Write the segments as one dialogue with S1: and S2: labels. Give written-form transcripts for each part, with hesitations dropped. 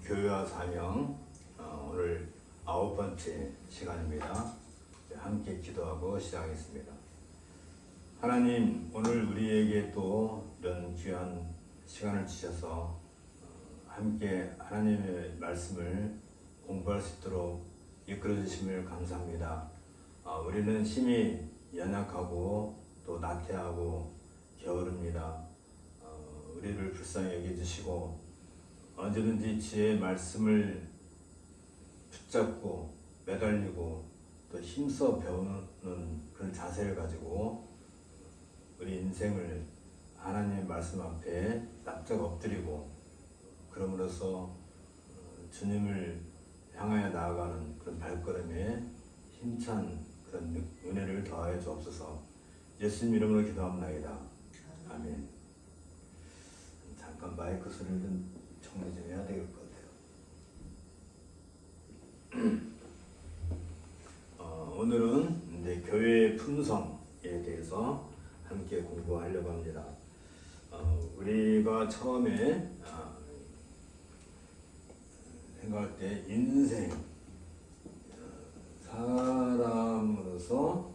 S1: 교회와 사명 오늘 9번째 시간입니다. 함께 기도하고 시작하겠습니다. 하나님, 오늘 우리에게 또 이런 귀한 시간을 주셔서 함께 하나님의 말씀을 공부할 수 있도록 이끌어 주심을 감사합니다. 우리는 힘이 연약하고 또 나태하고 게으릅니다. 우리를 불쌍히 여겨주시고 언제든지 주의 말씀을 붙잡고 매달리고 또 힘써 배우는 그런 자세를 가지고 우리 인생을 하나님의 말씀 앞에 납작 엎드리고 그럼으로써 주님을 향하여 나아가는 그런 발걸음에 힘찬 그런 은혜를 더하여 주옵소서. 예수님 이름으로 기도합나이다. 아멘. 잠깐 마이크 소리를 좀 정리 좀 해야 될 것 같아요. 오늘은 이제 교회의 품성에 대해서 함께 공부하려고 합니다. 우리가 처음에 생각할 때 인생, 사람으로서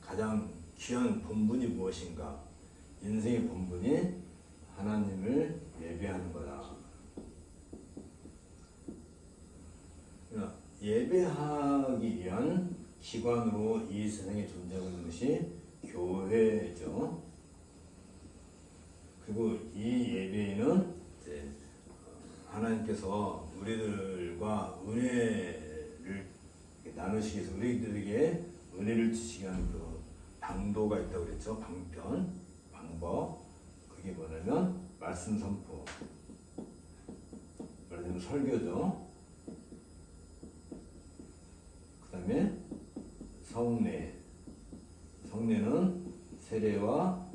S1: 가장 귀한 본분이 무엇인가? 인생의 본분이 하나님을 예배하는 거다. 예배하기 위한 기관으로 이 세상에 존재하고 있는 것이 교회죠. 그리고 이 예배에는 이제 하나님께서 우리들과 은혜를 나누시기 위해서 우리들에게 은혜를 주시기 위한 그 방도가 있다고 그랬죠. 방편, 방법. 그게 뭐냐면 말씀 선포, 말하자면 설교죠. 그 다음에 성례. 성례는 세례와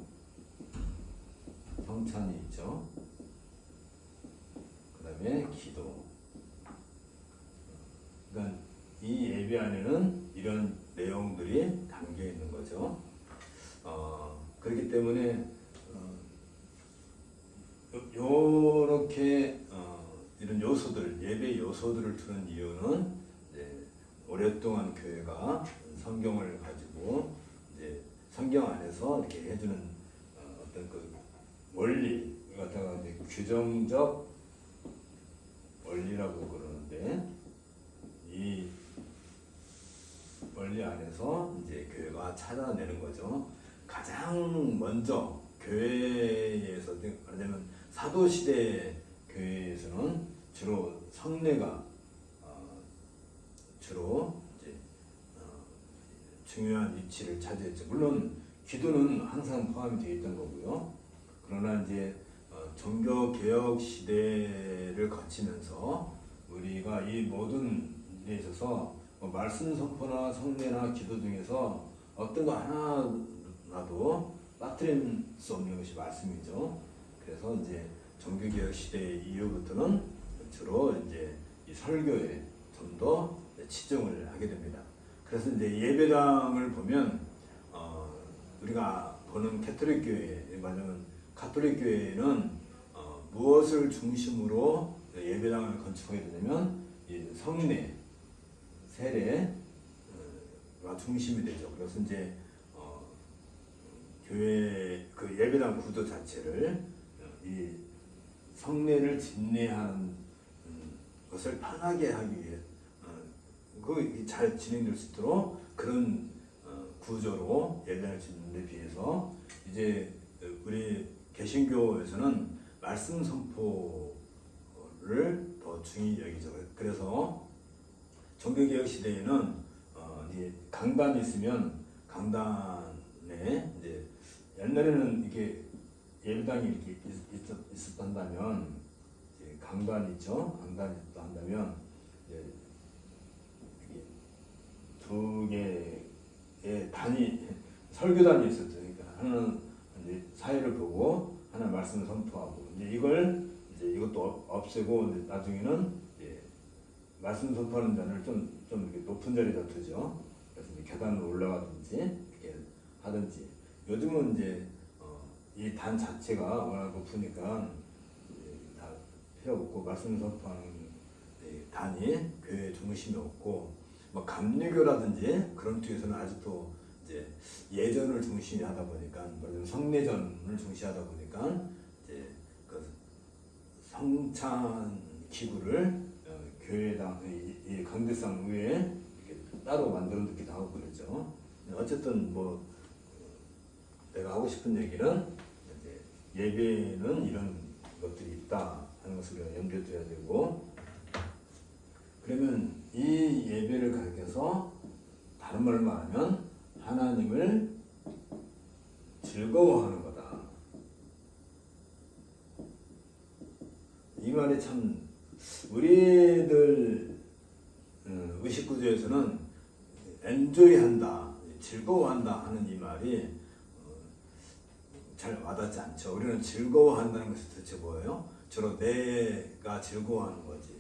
S1: 성찬이 있죠. 그 다음에 기도. 그러니까 이 예배 안에는 이런 내용들이 담겨 있는 거죠. 그렇기 때문에 요렇게 이런 요소들, 예배 요소들을 두는 이유는 이제 오랫동안 교회가 성경을 가지고 이제 성경 안에서 이렇게 해주는 어떤 그 원리 갖다가 이제 규정적 원리라고 그러는데 이 원리 안에서 이제 교회가 찾아내는 거죠. 가장 먼저 교회에서 말하자면 사도시대 교회에서는 주로 성례가 주로 이제 중요한 위치를 차지했죠. 물론 기도는 항상 포함이 되어 있던 거고요. 그러나 이제 종교 개혁 시대를 거치면서 우리가 이 모든 일에 있어서 말씀 선포나 성례나 기도 중에서 어떤 거 하나라도 빠뜨릴 수 없는 것이 말씀이죠. 그래서 이제 종교개혁 시대 이후부터는 주로 이제 이 설교에 좀 더 치중을 하게 됩니다. 그래서 이제 예배당을 보면 우리가 보는 캐톨릭 교회, 말하자면 가톨릭 교회는 무엇을 중심으로 예배당을 건축하게 되냐면 이 성례, 세례가 중심이 되죠. 그래서 이제 교회 그 예배당 구도 자체를 이 성례를 집례하는 것을 편하게 하기 위해 그 잘 진행될 수 있도록 그런 구조로 예배당을 짓는 데 비해서 이제 우리 개신교에서는 말씀 선포를 더 중히 여기죠. 그래서 종교개혁 시대에는 이제 강단이 있으면 강단에 이제 옛날에는 이렇게 예배당이 이렇게 있었다면 이제 강단이 있죠. 강단이 있다 한다면 이제 두 개의 단이 설교단이 있었죠. 그러니까 하나는 이제 사회를 보고 하나 말씀을 선포하고 이제 이것도 없애고 이제 나중에는 이제 말씀 선포하는 자를 좀 이렇게 높은 자리에다 두죠. 그래서 이제 계단으로 올라가든지 이렇게 하든지 요즘은 이제 이 단 자체가 워낙 높으니까 다 필요 없고 말씀 선포하는 단위 교회 중심이 없고 뭐 감리교라든지 그런 쪽에서는 아직도 이제 예전을 중심이 하다 보니까 성례전을 중시하다 보니까 이제 그 성찬 기구를 교회당 이 강대상 위에 이렇게 따로 만들어 놓기도 하고 그러죠. 어쨌든 뭐 내가 하고 싶은 얘기는 이제 예배는 이런 것들이 있다 하는 것을 우리가 염두에 둬야 되고, 그러면 이 예배를 가리켜서 다른 말로 말하면 하나님을 즐거워하는 거다. 이 말이 참 우리들 의식구조에서는 엔조이한다, 즐거워한다 하는 이 말이 잘 와닿지 않죠. 우리는 즐거워한다는 것이 도대체 뭐예요? 주로 내가 즐거워하는 거지.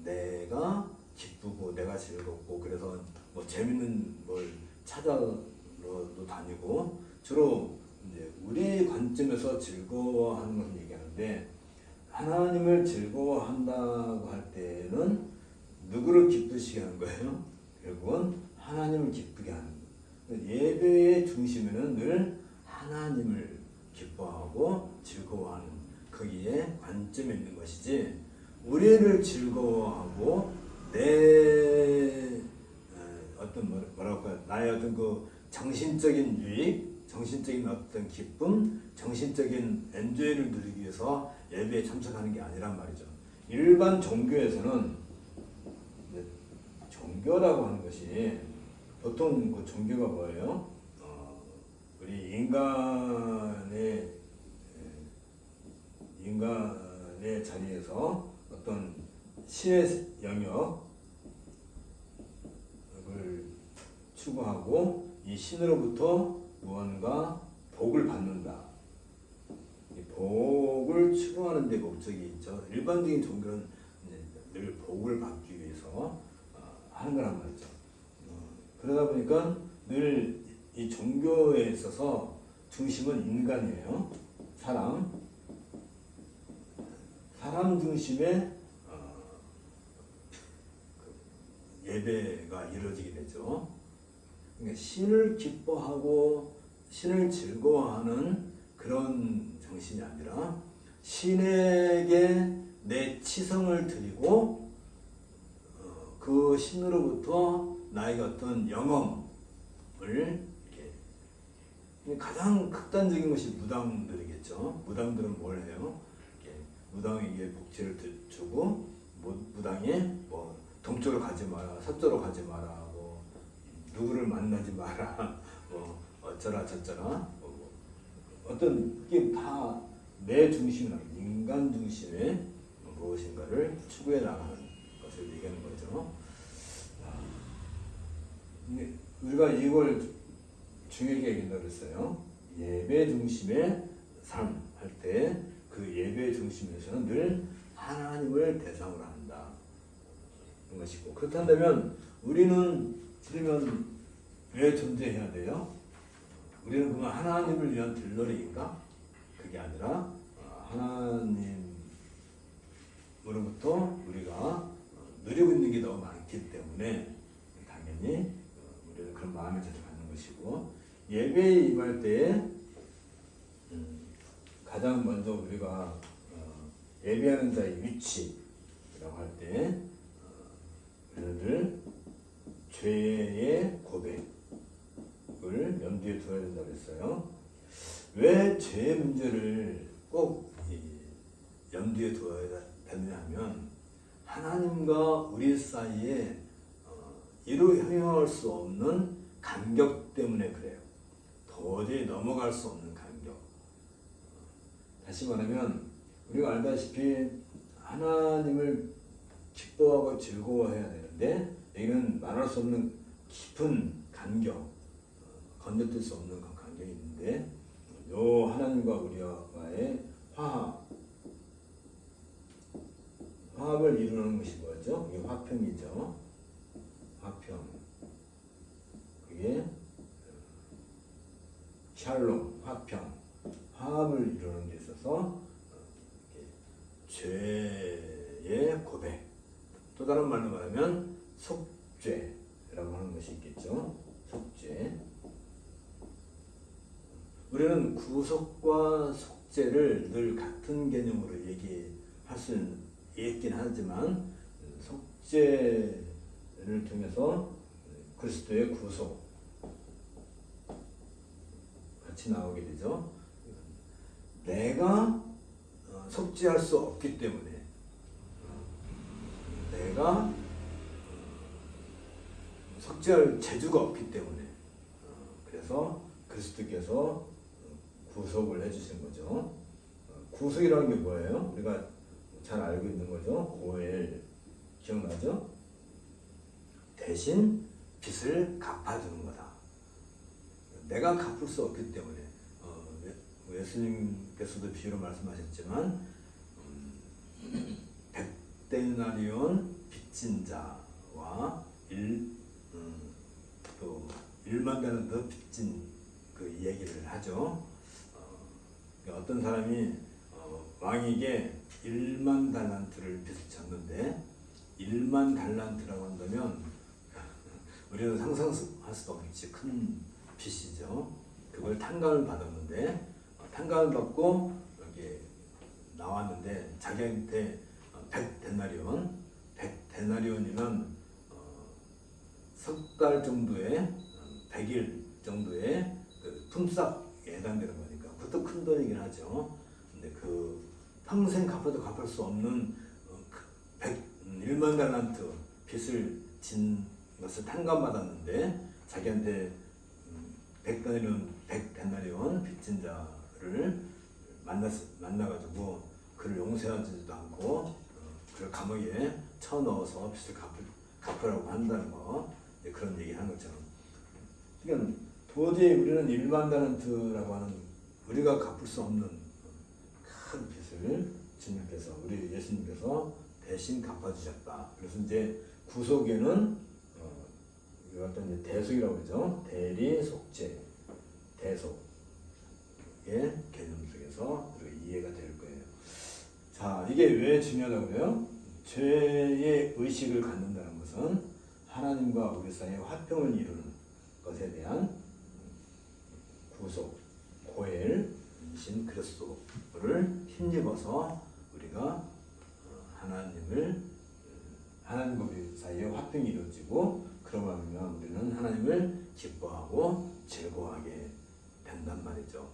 S1: 내가 기쁘고 내가 즐겁고 그래서 뭐 재밌는 뭘 찾아도 다니고 주로 이제 우리 관점에서 즐거워하는 것을 얘기하는데, 하나님을 즐거워한다고 할 때는 누구를 기쁘시게 하는 거예요? 결국은 하나님을 기쁘게 하는 거예요. 예배의 중심에는 늘 하나님을 기뻐하고 즐거워하는 거기에 관점이 있는 것이지, 우리를 즐거워하고 내 어떤 뭐라고 할까요? 나의 어떤 그 정신적인 유익, 정신적인 어떤 기쁨, 정신적인 엔조이를 누리기 위해서 예배에 참석하는 게 아니란 말이죠. 일반 종교에서는 종교라고 하는 것이 보통 그 종교가 뭐예요? 우리 인간의 자리에서 어떤 신의 영역을 추구하고 이 신으로부터 무언가 복을 받는다. 이 복을 추구하는 데 목적이 있죠. 일반적인 종교는 늘 복을 받기 위해서 하는 거란 말이죠. 그러다 보니까 늘 이 종교에 있어서 중심은 인간이에요. 사람 중심의 예배가 이루어지게 되죠. 그러니까 신을 기뻐하고 신을 즐거워하는 그런 정신이 아니라 신에게 내 치성을 드리고 그 신으로부터 나에게 어떤 영험을 이렇게, 가장 극단적인 것이 무당들이겠죠. 무당들은 뭘 해요? 무당에게 복지를 주고 무당이 뭐 동쪽으로 가지 마라, 서쪽으로 가지 마라, 뭐 누구를 만나지 마라, 뭐 어쩌라 저쩌라, 어떤 이게 다 내 중심이라 인간 중심의 무엇인가를 추구해 나가는 것을 얘기하는 거죠. 우리가 이걸 중요하게 얘기한다고 했어요. 예배 중심의 삶 할 때 그 예배 중심에서는 늘 하나님을 대상으로 한다. 그런 것이고, 그렇다면 우리는 그러면 왜 존재해야 돼요? 우리는 그러면 하나님을 위한 들러리인가? 그게 아니라 하나님으로부터 우리가 누리고 있는 게 너무 많기 때문에 당연히 우리는 그런 마음을 자주 갖는 것이고, 예배에 임할 때에 가장 먼저 우리가 예배하는 자의 위치라고 할 때 우리는 죄의 고백을 염두에 두어야 된다고 했어요. 왜 죄의 문제를 꼭 염두에 두어야 되느냐 하면, 하나님과 우리 사이에 이루 헤어날 수 없는 간격 때문에 그래요. 도저히 넘어갈 수 없는 간격. 다시 말하면 우리가 알다시피 하나님을 기뻐하고 즐거워해야 되는데, 여기는 말할 수 없는 깊은 간격, 건너뛸 수 없는 그 간격이 있는데, 요 하나님과 우리와의 화합을 이루는 것이 뭐죠? 이게 화평이죠. 화평. 그게 샬롬, 화평, 화합을 이루는 데 있어서 죄의 고백, 또 다른 말로 말하면 속죄라고 하는 것이 있겠죠. 속죄. 우리는 구속과 속죄를 늘 같은 개념으로 얘기할 수 있긴 하지만 속죄를 통해서 그리스도의 구속 같이 나오게 되죠. 내가 속죄할 수 없기 때문에, 내가 속죄할 재주가 없기 때문에, 그래서 그리스도께서 구속을 해주신 거죠. 구속이라는 게 뭐예요? 우리가 잘 알고 있는 거죠. 고엘, 기억나죠? 대신 빚을 갚아주는 거다. 내가 갚을 수 없기 때문에, 예수님께서도 비유로 말씀하셨지만 100데나리온 빚진 자와 1만 달란트 빚진 그 얘기를 하죠. 어떤 사람이 왕에게 1만 달란트를 빚을 졌는데, 1만 달란트라고 한다면 우리는 상상할 수도 없이 큰 빚이죠. 그걸 탕감을 받았는데, 탕감을 받고 여기 나왔는데 자기한테 100데나리온이면 석 달 정도의 100일 정도의 그 품삯에 해당되는 거니까 그것도 큰 돈이긴 하죠. 근데 그 평생 갚아도 갚을 수 없는 1만 달란트 빚을 진 것을 탕감받았는데, 자기한테 100데나리온 빚진 자를 만나가지고 그를 용서하지도 않고 그를 감옥에 쳐넣어서 빚을 갚으라고 한다는 거, 그런 얘기 하는 것처럼. 그러니까 도저히 우리는 1만 달란트라고 하는 우리가 갚을 수 없는 큰 빚을 주님께서, 우리 예수님께서 대신 갚아주셨다. 그래서 이제 구속에는 이것도 이제 대속이라고 그러죠. 대리, 속죄, 대속의 개념 속에서 이해가 될 거예요. 자, 이게 왜 중요하다고요? 죄의 의식을 갖는다는 것은 하나님과 우리 사이의 화평을 이루는 것에 대한 구속, 고엘이신 그리스도를 힘입어서 우리가 하나님과 우리 사이의 화평이 이루어지고, 그러면 우리는 하나님을 기뻐하고 즐거워하게 된단 말이죠.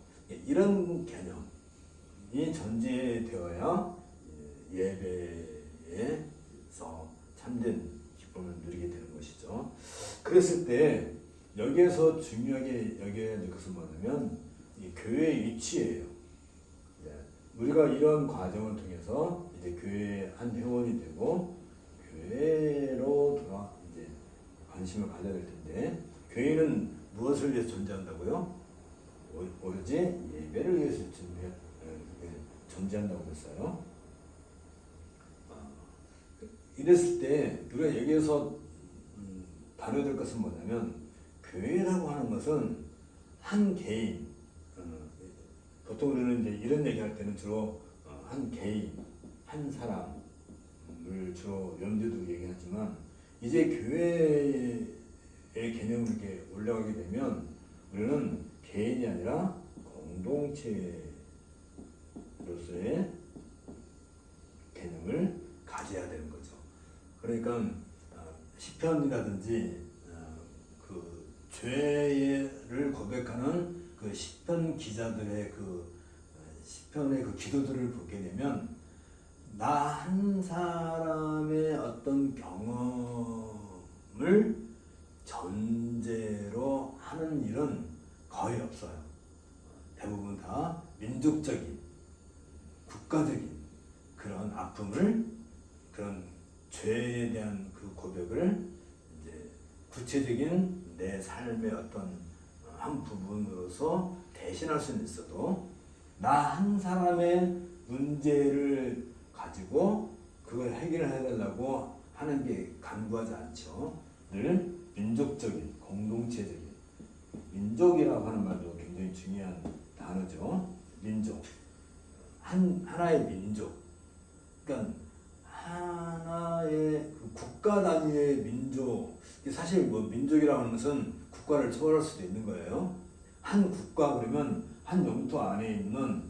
S1: 이런 개념이 전제되어야 예배에서 참된 기쁨을 누리게 되는 것이죠. 그랬을 때 여기에서 중요하게 여겨야 될 것은 뭐냐면 이 교회의 위치예요. 우리가 이런 과정을 통해서 이제 교회의 한 회원이 되고 교회로 이제 관심을 가져야 될 텐데, 교회는 무엇을 위해서 존재한다고요? 오로지 예배를 위해서 존재한다고 했어요. 이랬을 때 우리가 여기에서 다뤄야 될 것은 뭐냐면, 교회라고 하는 것은 한 개인, 보통 우리는 이제 이런 얘기할 때는 주로 한 개인, 한 사람을 주로 염두에 두고 얘기하지만, 이제 교회의 개념을 이렇게 올라가게 되면 우리는 개인이 아니라 공동체로서의 개념을 가져야 되는 거죠. 그러니까 시편이라든지 그 죄를 고백하는 그 시편 기자들의 그 시편의 그 기도들을 보게 되면, 나 한 사람의 어떤 경험을 전제로 하는 일은 거의 없어요. 대부분 다 민족적인, 국가적인 그런 아픔을, 그런 죄에 대한 그 고백을 이제 구체적인 내 삶의 어떤 한 부분으로서 대신할 수는 있어도, 나 한 사람의 문제를 가지고 그걸 해결해달라고 하는 게 간구하지 않죠. 늘 민족적인, 공동체적인, 민족이라고 하는 말도 굉장히 중요한 단어죠. 민족, 하나의 민족, 그러니까 하나의 그 국가 단위의 민족, 사실 뭐 민족이라고 하는 것은 국가를 초월할 수도 있는 거예요. 한 국가 그러면 한 영토 안에 있는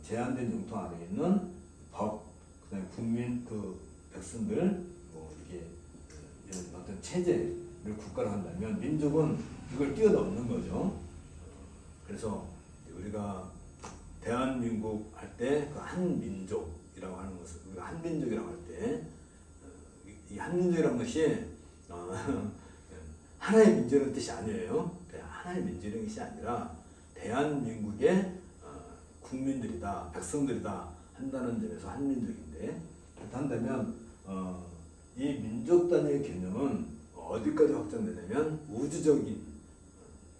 S1: 제한된 영토 안에 있는 법, 그다음에 국민 그 백성들 뭐 이렇게 이런 어떤 체제를 국가로 한다면 민족은 이걸 뛰어넘는 거죠. 그래서 우리가 대한민국 할 때 그 한민족이라고 하는 것을 우리가 한민족이라고 할 때 이 한민족이라는 것이 하나의 민족이라는 뜻이 아니에요. 하나의 민족이라는 것이 아니라 대한민국의 국민들이다, 백성들이다 한다는 점에서 한민족인데, 그렇다 한다면 이 민족 단위의 개념은 어디까지 확장되냐면 우주적인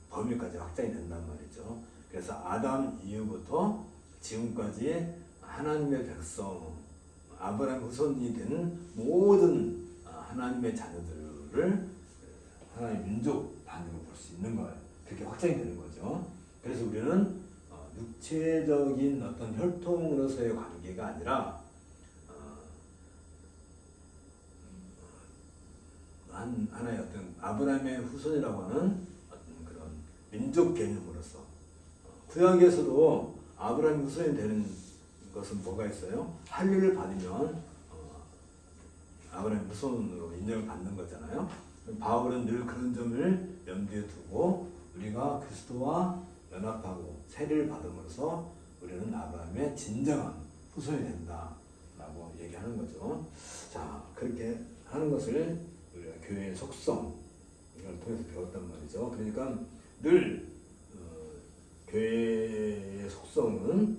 S1: 범위까지 확장이 된단 말이죠. 그래서 아담 이후부터 지금까지 하나님의 백성, 아브라함 후손이 된 모든 하나님의 자녀들을 하나의 민족 단위로 볼 수 있는 거예요. 그렇게 확장이 되는 거죠. 그래서 우리는 육체적인 어떤 혈통으로서의 관계가 아니라 하나의 어떤 아브라함의 후손이라고 하는 어떤 그런 민족 개념으로서, 구약에서도 아브라함 후손이 되는 것은 뭐가 있어요? 할례를 받으면 아브라함 후손으로 인정을 받는 거잖아요. 바울은 늘 그런 점을 염두에 두고 우리가 그리스도와 연합하고 세례를 받음으로써 우리는 아브라함의 진정한 후손이 된다라고 얘기하는 거죠. 자, 그렇게 하는 것을 우리가 교회의 속성 이걸 통해서 배웠단 말이죠. 그러니까 늘 교회의 속성은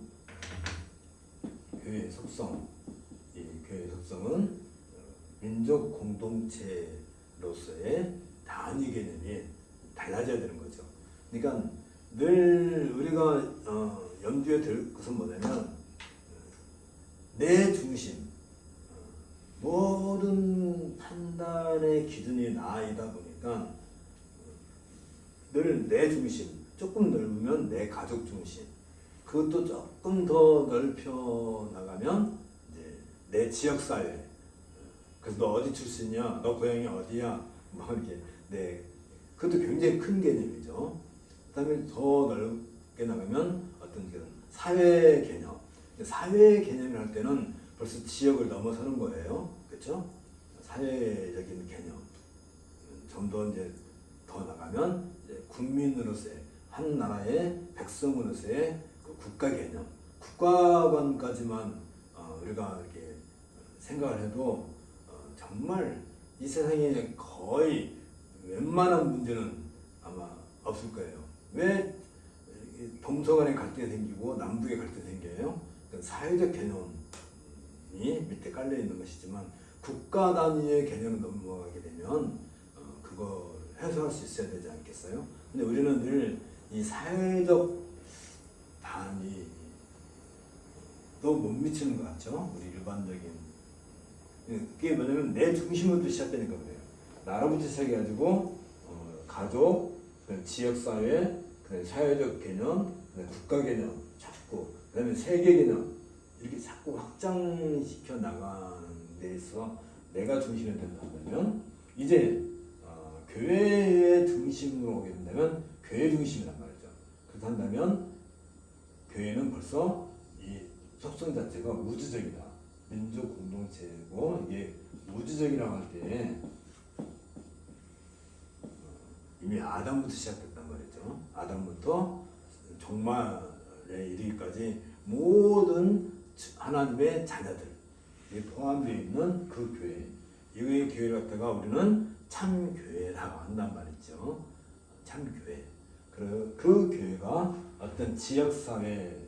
S1: 이 교회의 속성은 민족 공동체로서의 단위 개념이 달라져야 되는 거죠. 그러니까 늘 우리가 염두에 들 것은 뭐냐면 내 중심, 모든 판단의 기준이 나이다 보니까 늘 내 중심, 조금 넓으면 내 가족 중심, 그것도 조금 더 넓혀 나가면 이제 내 지역 사회. 그래서 너 어디 출신이야? 너 고향이 어디야? 뭐 이렇게 그것도 굉장히 큰 개념이죠. 그다음에 더 넓게 나가면 어떤 그런 사회 개념. 사회 개념을 할 때는 벌써 지역을 넘어서는 거예요. 그렇죠? 사회적인 개념. 좀 더 이제 더 나가면 이제 국민으로서의 한 나라의 백성으로서의 그 국가 개념. 국가관까지만 우리가 이렇게 생각을 해도 정말 이 세상에 거의 웬만한 문제는 아마 없을 거예요. 왜 동서간에 갈등이 생기고 남북에 갈등이 생겨요? 사회적 개념이 밑에 깔려 있는 것이지만 국가 단위의 개념을 넘어가게 되면 그걸 해소할 수 있어야 되지 않겠어요? 근데 우리는 늘 이 사회적 단위도 못 미치는 것 같죠? 우리 일반적인. 그게 뭐냐면 내 중심부터 시작되니까 그래요. 나라부터 시작해가지고 가족, 지역사회, 사회적 개념, 국가 개념 자꾸, 그 다음에 세계 개념 이렇게 자꾸 확장시켜 나가는 데 있어 내가 중심이 된다면 이제 교회의 중심으로 오게 된다면 교회 중심이란 말이죠. 그렇다 한다면 교회는 벌써 이 속성 자체가 우주적이다. 민족 공동체고 이게 우주적이라고 할 때 이미 아담부터 시작됐단 말이죠. 아담부터 종말에 이르기까지 모든 하나님의 자녀들이 포함되어 있는 그 교회, 이의 교회를 갖다가 우리는 참 교회라고 한단 말이죠. 참 교회. 그 교회가 어떤 지역 사회의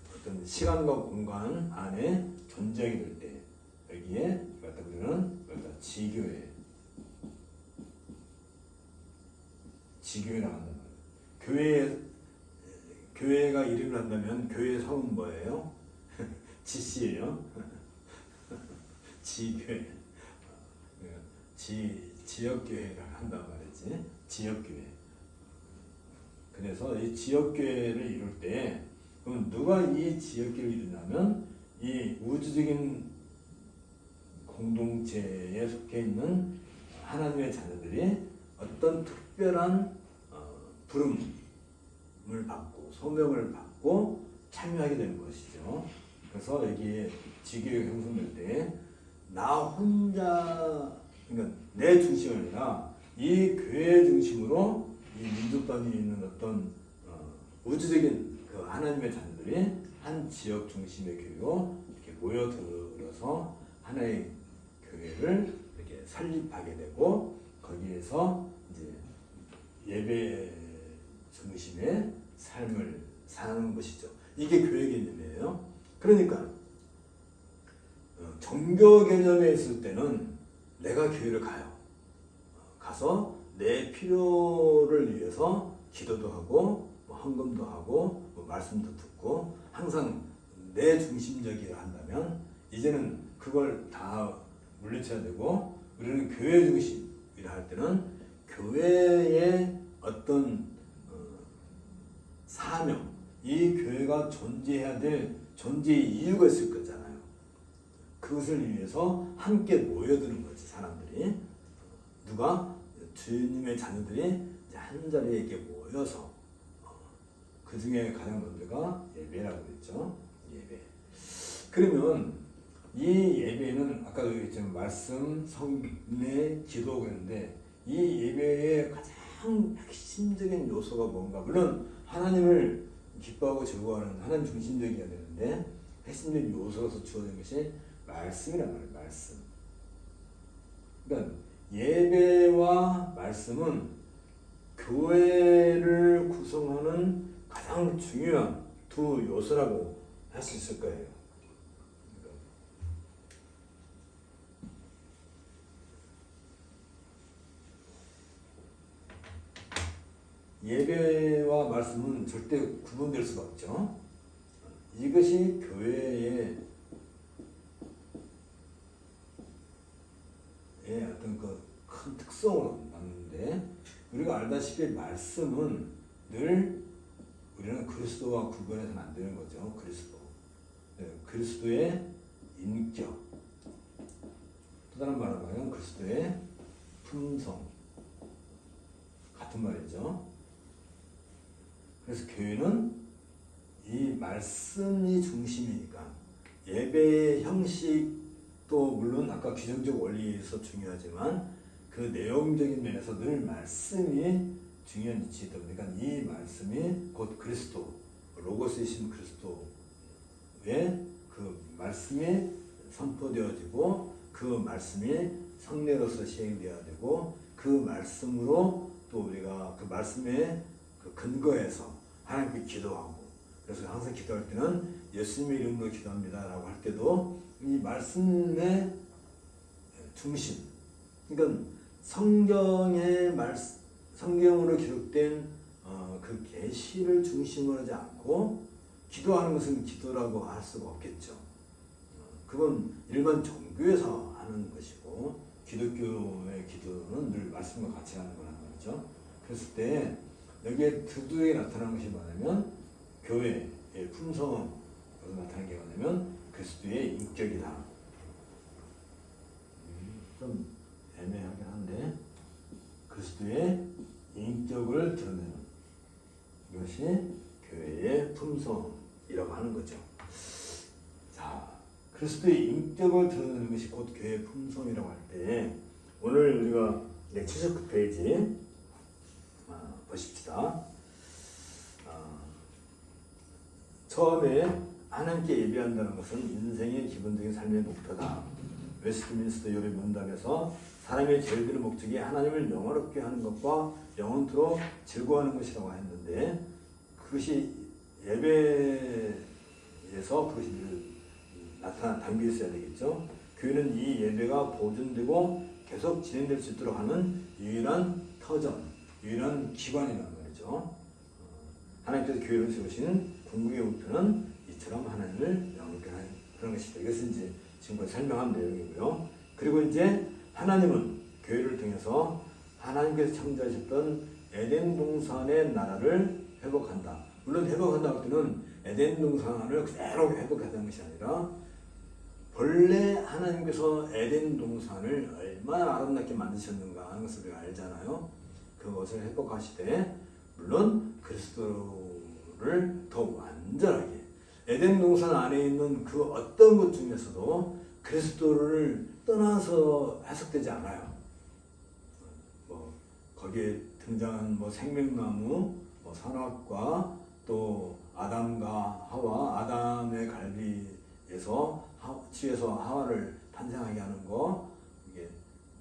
S1: 어떤 시간과 공간 안에 존재하게 될 때 여기에 갖다 우리는 지교회라고 한단 말이에요. 교회가 이름을 한다면 교회 성은 뭐예요? 지씨예요. 지교회. 지역교회를 한단 말이지. 지역교회. 그래서 이 지역교회를 이룰 때 그럼 누가 이 지역계를 이루냐면 이 우주적인 공동체에 속해 있는 하나님의 자녀들이 어떤 특별한 부름을 받고 소명을 받고 참여하게 되는 것이죠. 그래서 여기 지교회가 형성될 때 나 혼자, 그러니까 내 중심이 아니라 이 교회 중심으로 이 민족단이 있는 어떤 우주적인 그 하나님의 자녀들이 한 지역 중심의 교회로 이렇게 모여들어서 하나의 교회를 이렇게 설립하게 되고 거기에서 이제 예배 중심의 삶을 사는 것이죠. 이게 교회 개념이에요. 그러니까 종교 개념에 있을 때는 내가 교회를 가요. 가서 내 필요를 위해서 기도도 하고 헌금도 하고 말씀도 듣고 항상 내 중심적이라 한다면 이제는 그걸 다 물리쳐야 되고 우리는 교회 중심이라 할 때는 교회의 어떤 사명, 이 교회가 존재해야 될 존재의 이유가 있을 거잖아요. 그것을 위해서 함께 모여드는 거지, 사람들이. 누가? 주님의 자녀들이 한 자리에 이렇게 모여서 그 중에 가장 먼저가 예배라고 했죠. 예배. 그러면 이 예배는 아까 얘기했지만 말씀, 성례, 기도 그랬는데 이 예배의 가장 핵심적인 요소가 뭔가? 물론 하나님을 기뻐하고 즐거워하는 하나님 중심적이어야 되는데 핵심적인 요소로서 주어진 것이 말씀이란 말이에요. 말씀. 그러니까 예배와 말씀은 교회를 구성하는 가장 중요한 두 요소라고 할 수 있을 거예요. 예배와 말씀은 절대 구분될 수가 없죠. 이것이 교회의 어떤 그 큰 특성으로 남는데 우리가 알다시피 말씀은 늘 우리는 그리스도와 구분해서는 안 되는 거죠. 그리스도. 그리스도의 인격. 또 다른 말로 하면 그리스도의 품성. 같은 말이죠. 그래서 교회는 이 말씀이 중심이니까 예배의 형식도 물론 아까 규정적 원리에서 중요하지만 그 내용적인 면에서 늘 말씀이 중요한 위치에 있다 보니까 이 말씀이 곧 그리스도, 로고스이신 그리스도의 그 말씀이 선포되어지고 그 말씀이 성례로서 시행되어야 되고 그 말씀으로 또 우리가 그 말씀의 그 근거에서 하나님께 기도하고 그래서 항상 기도할 때는 예수님의 이름으로 기도합니다라고 할 때도 이 말씀의 중심, 그러니까 성경으로 기록된 그 계시를 중심으로 하지 않고 기도하는 것은 기도라고 할 수가 없겠죠. 그건 일반 종교에서 하는 것이고 기독교의 기도는 늘 말씀과 같이 하는 거란 말이죠. 그랬을 때 여기에 두드러지게 나타나는 것이 뭐냐면 교회의 품성으로 나타나는 게 뭐냐면 그리스도의 인격이다. 좀 애매하긴 한데 그리스도의 인격을 드러내는 이것이 교회의 품성이라고 하는 거죠. 자, 그리스도의 인격을 드러내는 것이 곧 교회의 품성이라고 할 때 오늘 우리가 79페이지 보십시다. 처음에 하나님께 예배한다는 것은 인생의 기본적인 삶의 목표다. 웨스트민스터 요리 문답에서 사람의 제일 큰 목적이 하나님을 영화롭게 하는 것과 영원토록 즐거워하는 것이라고 했는데 그것이 예배에서 그것이 담겨 있어야 되겠죠. 교회는 이 예배가 보존되고 계속 진행될 수 있도록 하는 유일한 터전, 유일한 기관이란 말이죠. 하나님께서 교회를 세우시는 궁극의 목표는 이처럼 하나님을 영원롭게 하는 그런 것이다. 이것은 이제 지금까지 설명한 내용이고요. 그리고 이제 하나님은 교회를 통해서 하나님께서 창조하셨던 에덴 동산의 나라를 회복한다. 물론 회복한다고 할 때는 에덴 동산을 그대로 회복하는 것이 아니라 본래 하나님께서 에덴 동산을 얼마나 아름답게 만드셨는가 하는 것을 우리가 알잖아요. 그것을 회복하시되 물론 그리스도를 더 완전하게 에덴 동산 안에 있는 그 어떤 것 중에서도 그리스도를 떠나서 해석되지 않아요. 뭐 거기에 등장한 뭐 생명나무, 뭐 선악과 또 아담과 하와, 아담의 갈비에서 취해서 하와를 탄생하게 하는 거, 이게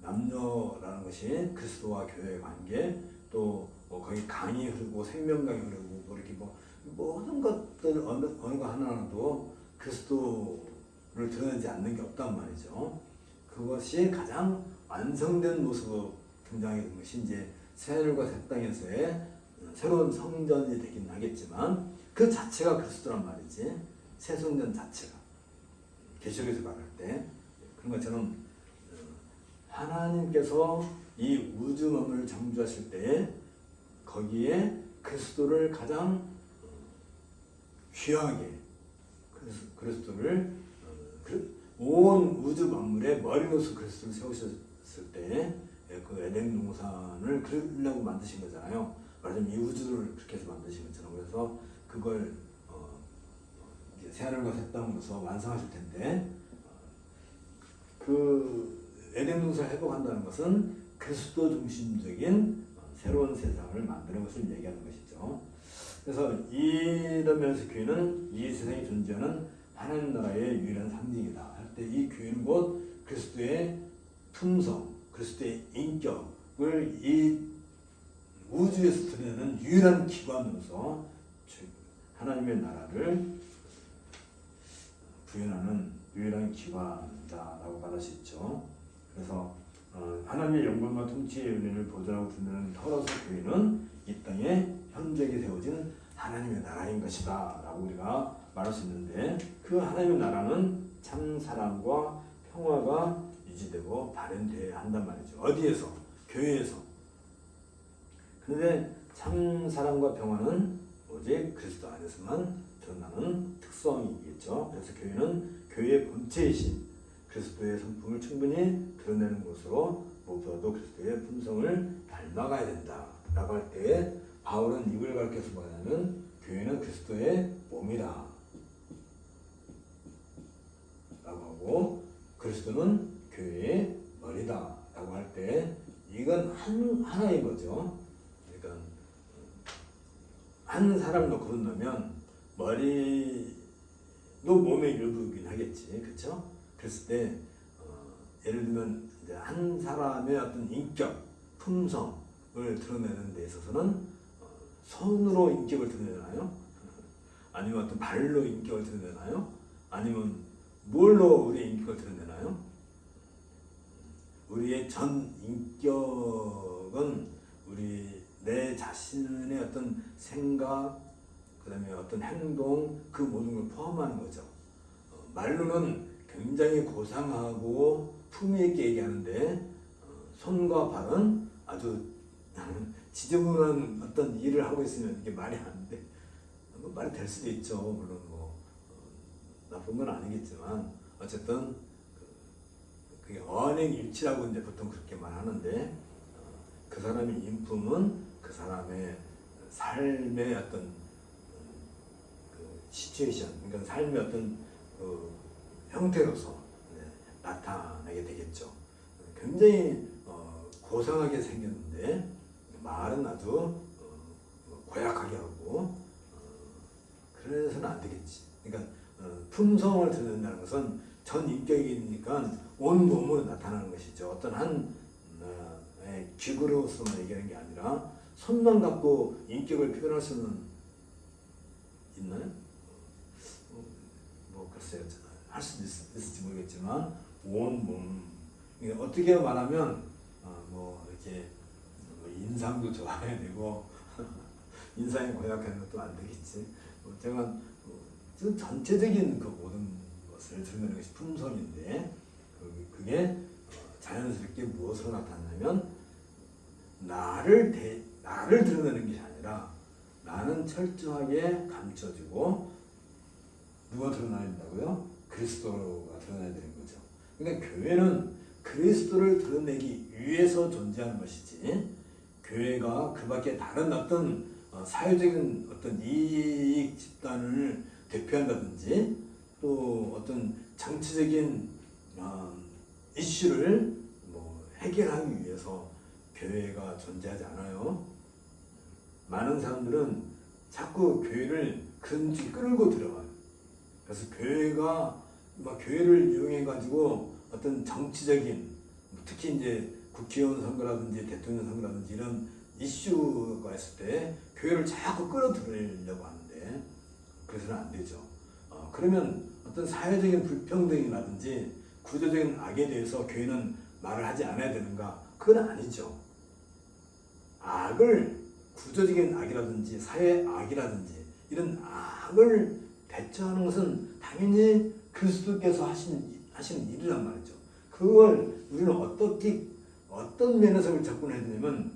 S1: 남녀라는 것이 그리스도와 교회의 관계, 또 뭐 거기 강이 흐르고 생명강이 흐르고 뭐 이렇게 뭐 모든 것들 어느 거 하나도 그리스도를 드러내지 않는 게 없단 말이죠. 그것이 가장 완성된 모습으로 등장하게 된 것이 이제 새하늘과 새 땅에서의 새로운 성전이 되긴 하겠지만 그 자체가 그리스도란 말이지. 새 성전 자체가 계시록에서 말할 때 그런 것처럼 하나님께서 이 우주 만물을 창조하실 때 거기에 그리스도를 가장 귀하게 그리스도를 온 우주 만물의 머리로서 그리스도를 세우셨을 때 그 에덴 동산을 그리려고 만드신 거잖아요. 말하자면 이 우주를 그렇게 해서 만드신 것처럼. 그래서 그걸 새하늘과 새 땅으로서 완성하실 텐데 그 에덴 동산을 회복한다는 것은 그리스도 중심적인 새로운 세상을 만드는 것을 얘기하는 것이죠. 그래서 이러면서 교회는 이 세상에 존재하는 하나님 나라의 유일한 상징이다 할 때 이 교회는 곧 그리스도의 품성, 그리스도의 인격을 이 우주에서 드러내는 유일한 기관으로서 하나님의 나라를 구현하는 유일한 기관이다라고 말할 수 있죠. 그래서 하나님의 영광과 통치의 은혜를 보존하고 드러내는 터로서 교회는 이 땅에 현재에 세워진 하나님의 나라인 것이다 라고 우리가 말할 수 있는데 그 하나님의 나라는 참 사랑과 평화가 유지되고 발현되어야 한단 말이죠. 어디에서? 교회에서. 그런데 참 사랑과 평화는 오직 그리스도 안에서만 드러나는 특성이겠죠. 그래서 교회는 교회의 본체이신 그리스도의 성품을 충분히 드러내는 곳으로 무엇보다도 그리스도의 품성을 닮아가야 된다라고 할 때 바울은 이걸 가르쳐서 뭐냐면 교회는 그리스도의 몸이다 라고 하고 그리스도는 교회의 머리다 라고 할 때 이건 하나인 거죠. 그러니까 한 사람을 놓고 본다면 머리도 몸의 일부이긴 하겠지, 그렇죠? 그랬을 때 예를 들면 이제 한 사람의 어떤 인격, 품성을 드러내는 데 있어서는 손으로 인격을 드러내나요? 아니면 어떤 발로 인격을 드러내나요? 아니면 뭘로 우리의 인격을 드러내나요? 우리의 전 인격은 내 자신의 어떤 생각, 그 다음에 어떤 행동, 그 모든 걸 포함하는 거죠. 말로는 굉장히 고상하고 품위 있게 얘기하는데 손과 발은 아주 지저분한 어떤 일을 하고 있으면 이게 말이 안 돼. 말이 될 수도 있죠. 물론 뭐 나쁜 건 아니겠지만 어쨌든 그게 언행일치라고 이제 보통 그렇게 말하는데 그 사람의 인품은 그 사람의 삶의 어떤 그 시츄에이션, 그러니까 삶의 어떤 그 형태로서 나타나게 되겠죠. 굉장히 고상하게 생겼는데 말은 아주 고약하게 하고 그래서는 안 되겠지. 그러니까 품성을 드러낸다는 것은 전 인격이니까 온 몸으로 나타나는 것이죠. 어떤 한 기구로서만 얘기하는 게 아니라 손만 갖고 인격을 표현할 수는 있나요? 뭐 글쎄요, 할 수도 있을지 모르겠지만 온 몸. 그러니까 어떻게 말하면 뭐 이렇게 인상도 좋아야 되고 인상이 고약한 것도 안 되겠지. 제가 전체적인 그 모든 것을 드러내는 것이 품성인데 그게 자연스럽게 무엇으로 나타나냐면 나를 드러내는 것이 아니라 나는 철저하게 감춰지고 누가 드러나야 된다고요? 그리스도가 드러나야 되는 거죠. 그러니까 교회는 그리스도를 드러내기 위해서 존재하는 것이지, 교회가 그 밖에 다른 어떤 사회적인 어떤 이익 집단을 대표한다든지 또 어떤 정치적인 이슈를 해결하기 위해서 교회가 존재하지 않아요. 많은 사람들은 자꾸 교회를 그런 쪽에 끌고 들어가요. 그래서 교회가 교회를 이용해 가지고 어떤 정치적인, 특히 이제 국회의원 선거라든지 대통령 선거라든지 이런 이슈가 있을 때 교회를 자꾸 끌어들이려고 하는데 그래서는 안 되죠. 그러면 어떤 사회적인 불평등이라든지 구조적인 악에 대해서 교회는 말을 하지 않아야 되는가? 그건 아니죠. 악을, 구조적인 악이라든지 사회 악이라든지 이런 악을 대처하는 것은 당연히 그리스도께서 하시는 일이란 말이죠. 그걸 우리는 어떤 면에서 접근해야 되냐면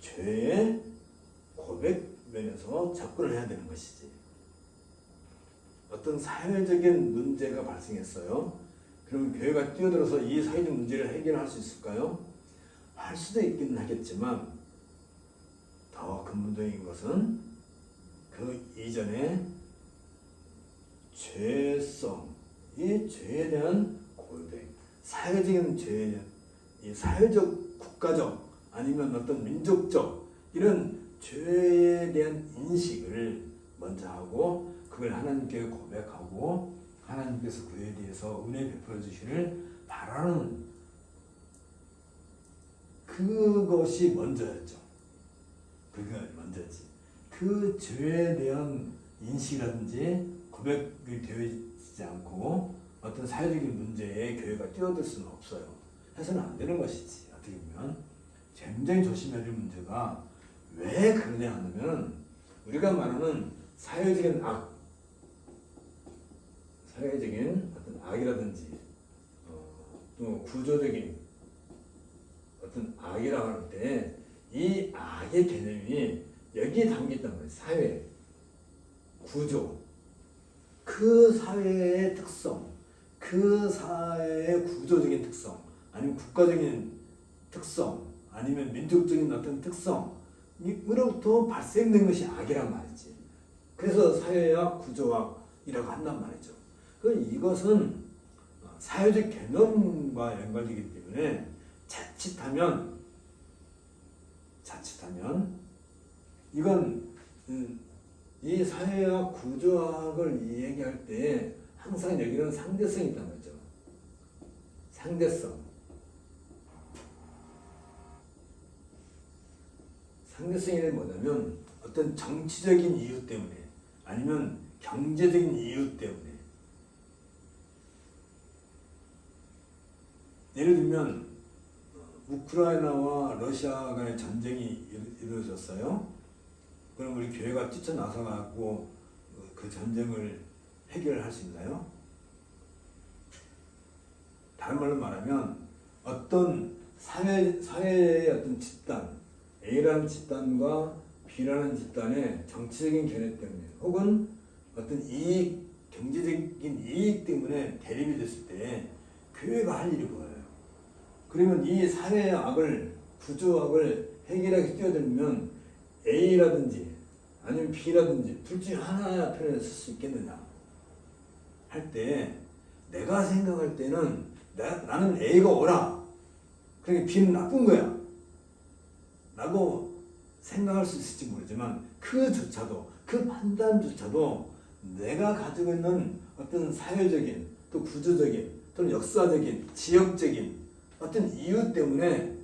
S1: 죄의 고백 면에서 접근을 해야 되는 것이지. 어떤 사회적인 문제가 발생했어요. 그럼 교회가 뛰어들어서 이 사회적 문제를 해결할 수 있을까요? 할 수도 있기는 하겠지만 더 근본적인 것은 그 이전에 죄성, 이 죄에 대한 고백, 사회적인 죄에 대한 이 사회적, 국가적 아니면 어떤 민족적 이런 죄에 대한 인식을 먼저 하고 그걸 하나님께 고백하고 하나님께서 그에 대해서 은혜 베풀어 주시를 바라는 그것이 먼저였죠. 그게 먼저지. 그 죄에 대한 인식이라든지 고백이 되어지지 않고 어떤 사회적인 문제에 교회가 뛰어들 수는 없어요. 해서는 안 되는 것이지. 어떻게 보면 굉장히 조심해야 될 문제가 왜 그러냐 하면 우리가 말하는 사회적인 악, 사회적인 어떤 악이라든지 또 구조적인 어떤 악이라고 할 때 이 악의 개념이 여기에 담겨 있단 말이에요. 사회, 구조, 그 사회의 특성, 그 사회의 구조적인 특성, 아니면 국가적인 특성, 아니면 민족적인 어떤 특성으로부터 발생된 것이 악이란 말이지. 그래서 사회학, 구조학이라고 한단 말이죠. 이것은 사회적 개념과 연관되기 때문에 자칫하면 이건 이 사회학, 구조학을 얘기할 때 항상 여기는 상대성이 있단 말이죠. 상대성이 뭐냐면 어떤 정치적인 이유 때문에 아니면 경제적인 이유 때문에, 예를 들면 우크라이나와 러시아 간의 전쟁이 이루어졌어요. 그럼 우리 교회가 뛰쳐나서 갖고 그 전쟁을 해결할 수 있나요? 다른 말로 말하면 어떤 사회의 어떤 집단, A라는 집단과 B라는 집단의 정치적인 견해 때문에 혹은 어떤 이익, 경제적인 이익 때문에 대립이 됐을 때 교회가 할 일이 뭐예요? 그러면 이 사회의 악을, 구조악을 해결하기 뛰어들면 A라든지 아니면 B라든지 둘 중에 하나의 편에 쓸 수 있겠느냐 할 때 내가 생각할 때는 나는 A가 옳아. 그러니까 B는 나쁜 거야 라고 생각할 수 있을지 모르지만 그조차도, 그 판단조차도 내가 가지고 있는 어떤 사회적인 또 구조적인 또는 역사적인 지역적인 어떤 이유 때문에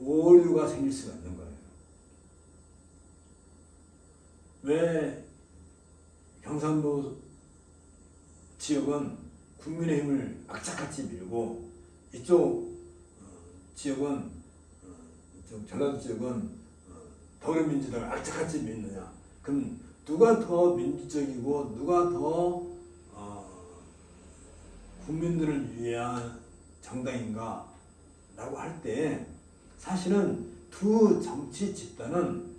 S1: 오류가 생길 수가 있는 거예요. 왜 경상도 지역은 국민의힘을 악착같이 밀고 이쪽 지역은 전라도 지역은 더불어민주당을 악착같이 밀느냐? 그럼 누가 더 민주적이고 누가 더 국민들을 위한 정당인가? 라고 할 때 사실은 두 정치 집단은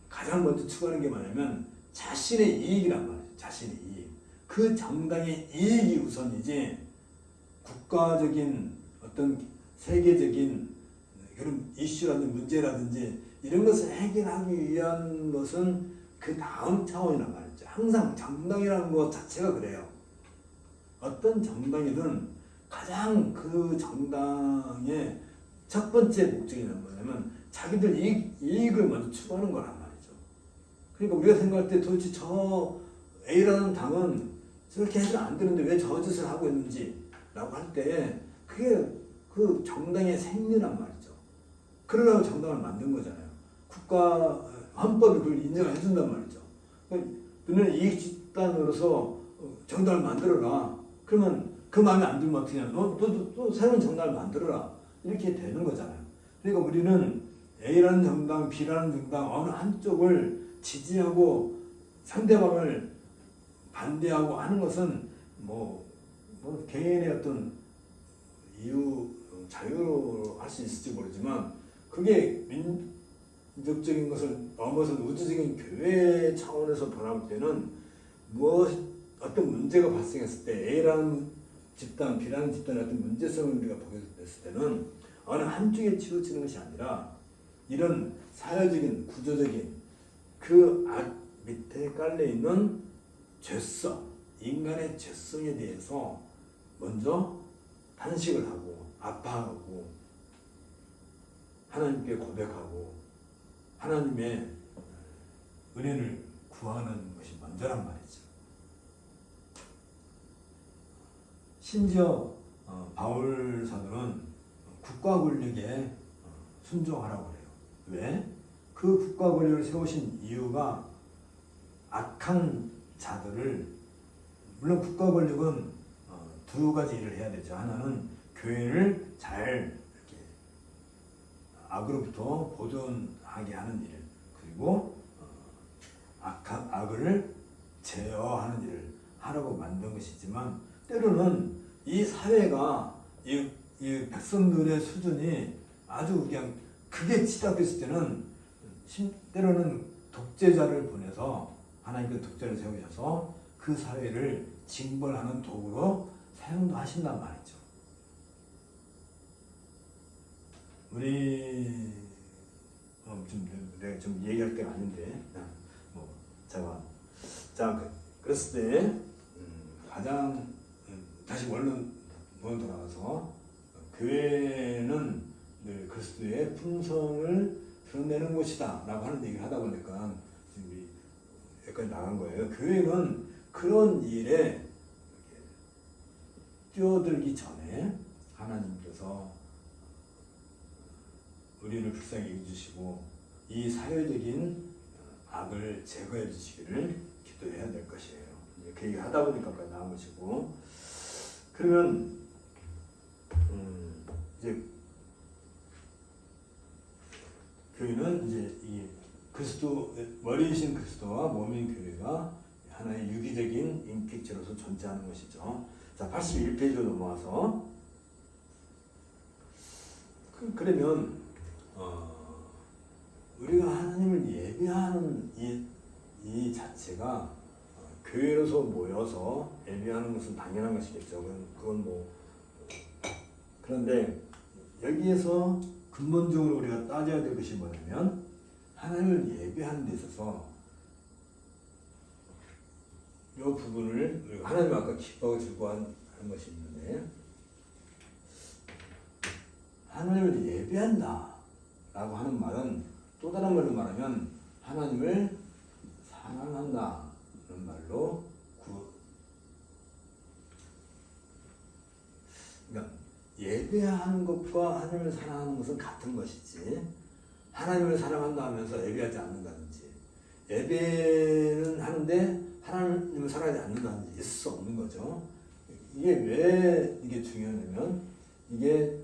S1: 가장 먼저 추구하는 게 뭐냐면 자신의 이익이란 말이죠. 자신의 이익. 그 정당의 이익이 우선이지 국가적인 어떤 세계적인 그런 이슈라든지 문제라든지 이런 것을 해결하기 위한 것은 그 다음 차원이란 말이죠. 항상 정당이라는 것 자체가 그래요. 어떤 정당이든 가장 그 정당의 첫 번째 목적이란 뭐냐면 자기들 이익을 먼저 추구하는 거란 말이죠. 그러니까 우리가 생각할 때 도대체 저 A라는 당은 저렇게 해서는 안 되는데 왜 저 짓을 하고 있는지 라고 할 때 그게 그 정당의 생리란 말이죠. 그러려고 정당을 만든 거잖아요. 국가 헌법이 그걸 인정해 준단 말이죠. 너는 이익 집단으로서 정당을 만들어라. 그러면 그 마음에 안 들면 어떻게 하냐. 또 새로운 정당을 만들어라. 이렇게 되는 거잖아요. 그러니까 우리는 A라는 정당, B라는 정당 어느 한쪽을 지지하고 상대방을 반대하고 하는 것은 뭐 개인의 어떤 이유, 자유로 할 수 있을지 모르지만 그게 민족적인 것을 넘어선 우주적인 교회 차원에서 바라볼 때는 어떤 문제가 발생했을 때 A라는 집단, B라는 집단의 어떤 문제성을 우리가 보게 됐을 때는 어느 한쪽에 치우치는 것이 아니라 이런 사회적인, 구조적인 그 밑에 깔려있는 죄성, 인간의 죄성에 대해서 먼저 탄식을 하고 아파하고 하나님께 고백하고 하나님의 은혜를 구하는 것이 먼저란 말이죠. 심지어 바울 사도는 국가 권력에 순종하라고 그래요. 왜? 그 국가 권력을 세우신 이유가 악한 자들을, 물론 국가 권력은 두 가지 일을 해야 되죠. 하나는 교회를 잘 이렇게 악으로부터 보존하게 하는 일, 그리고 악을 제어하는 일을 하라고 만든 것이지만 때로는 이 사회가 이 백성들의 수준이 아주 그냥 크게 치닫했을 때는 때로는 독재자를 보내서 하나님께서 독재를 세우셔서 그 사회를 징벌하는 도구로 사용도 하신단 말이죠. 우리 내가 좀 얘기할 때가 아닌데 그랬을 때 가장 다시 원론 돌아가서 교회는 늘 그리스도의 품성을 드러내는 곳이다 라고 하는 얘기를 하다 보니까 지금 여기까지 나간 거예요. 교회는 그런 일에 뛰어들기 전에 하나님께서 우리를 불쌍히 여겨주시고 이 사회적인 악을 제거해 주시기를 기도해야 될 것이에요. 그 얘기 하다 보니까 나온 것이고, 그러면 이제 교회는 이제 이 그리스도 머리이신 그리스도와 몸인 교회가 하나의 유기적인 인격체로서 존재하는 것이죠. 자, 81페이지로 넘어와서 그러면 우리가 하나님을 예배하는 이 자체가 교회로서 모여서 예배하는 것은 당연한 것이겠죠. 그건 그런데 여기에서 근본적으로 우리가 따져야 될 것이 뭐냐면 하나님을 예배하는 데 있어서 이 부분을 하나님 아까 기뻐하고 즐거워하는 것이 있는데, 하나님을 예배한다 라고 하는 말은 또 다른 말로 말하면 하나님을 사랑한다 는 말로 그러니까 예배하는 것과 하나님을 사랑하는 것은 같은 것이지, 하나님을 사랑한다 하면서 예배하지 않는다든지, 예배는 하는데 하나님을 사랑하지 않는다든지 있을 수 없는 거죠. 이게 왜 이게 중요하냐면 이게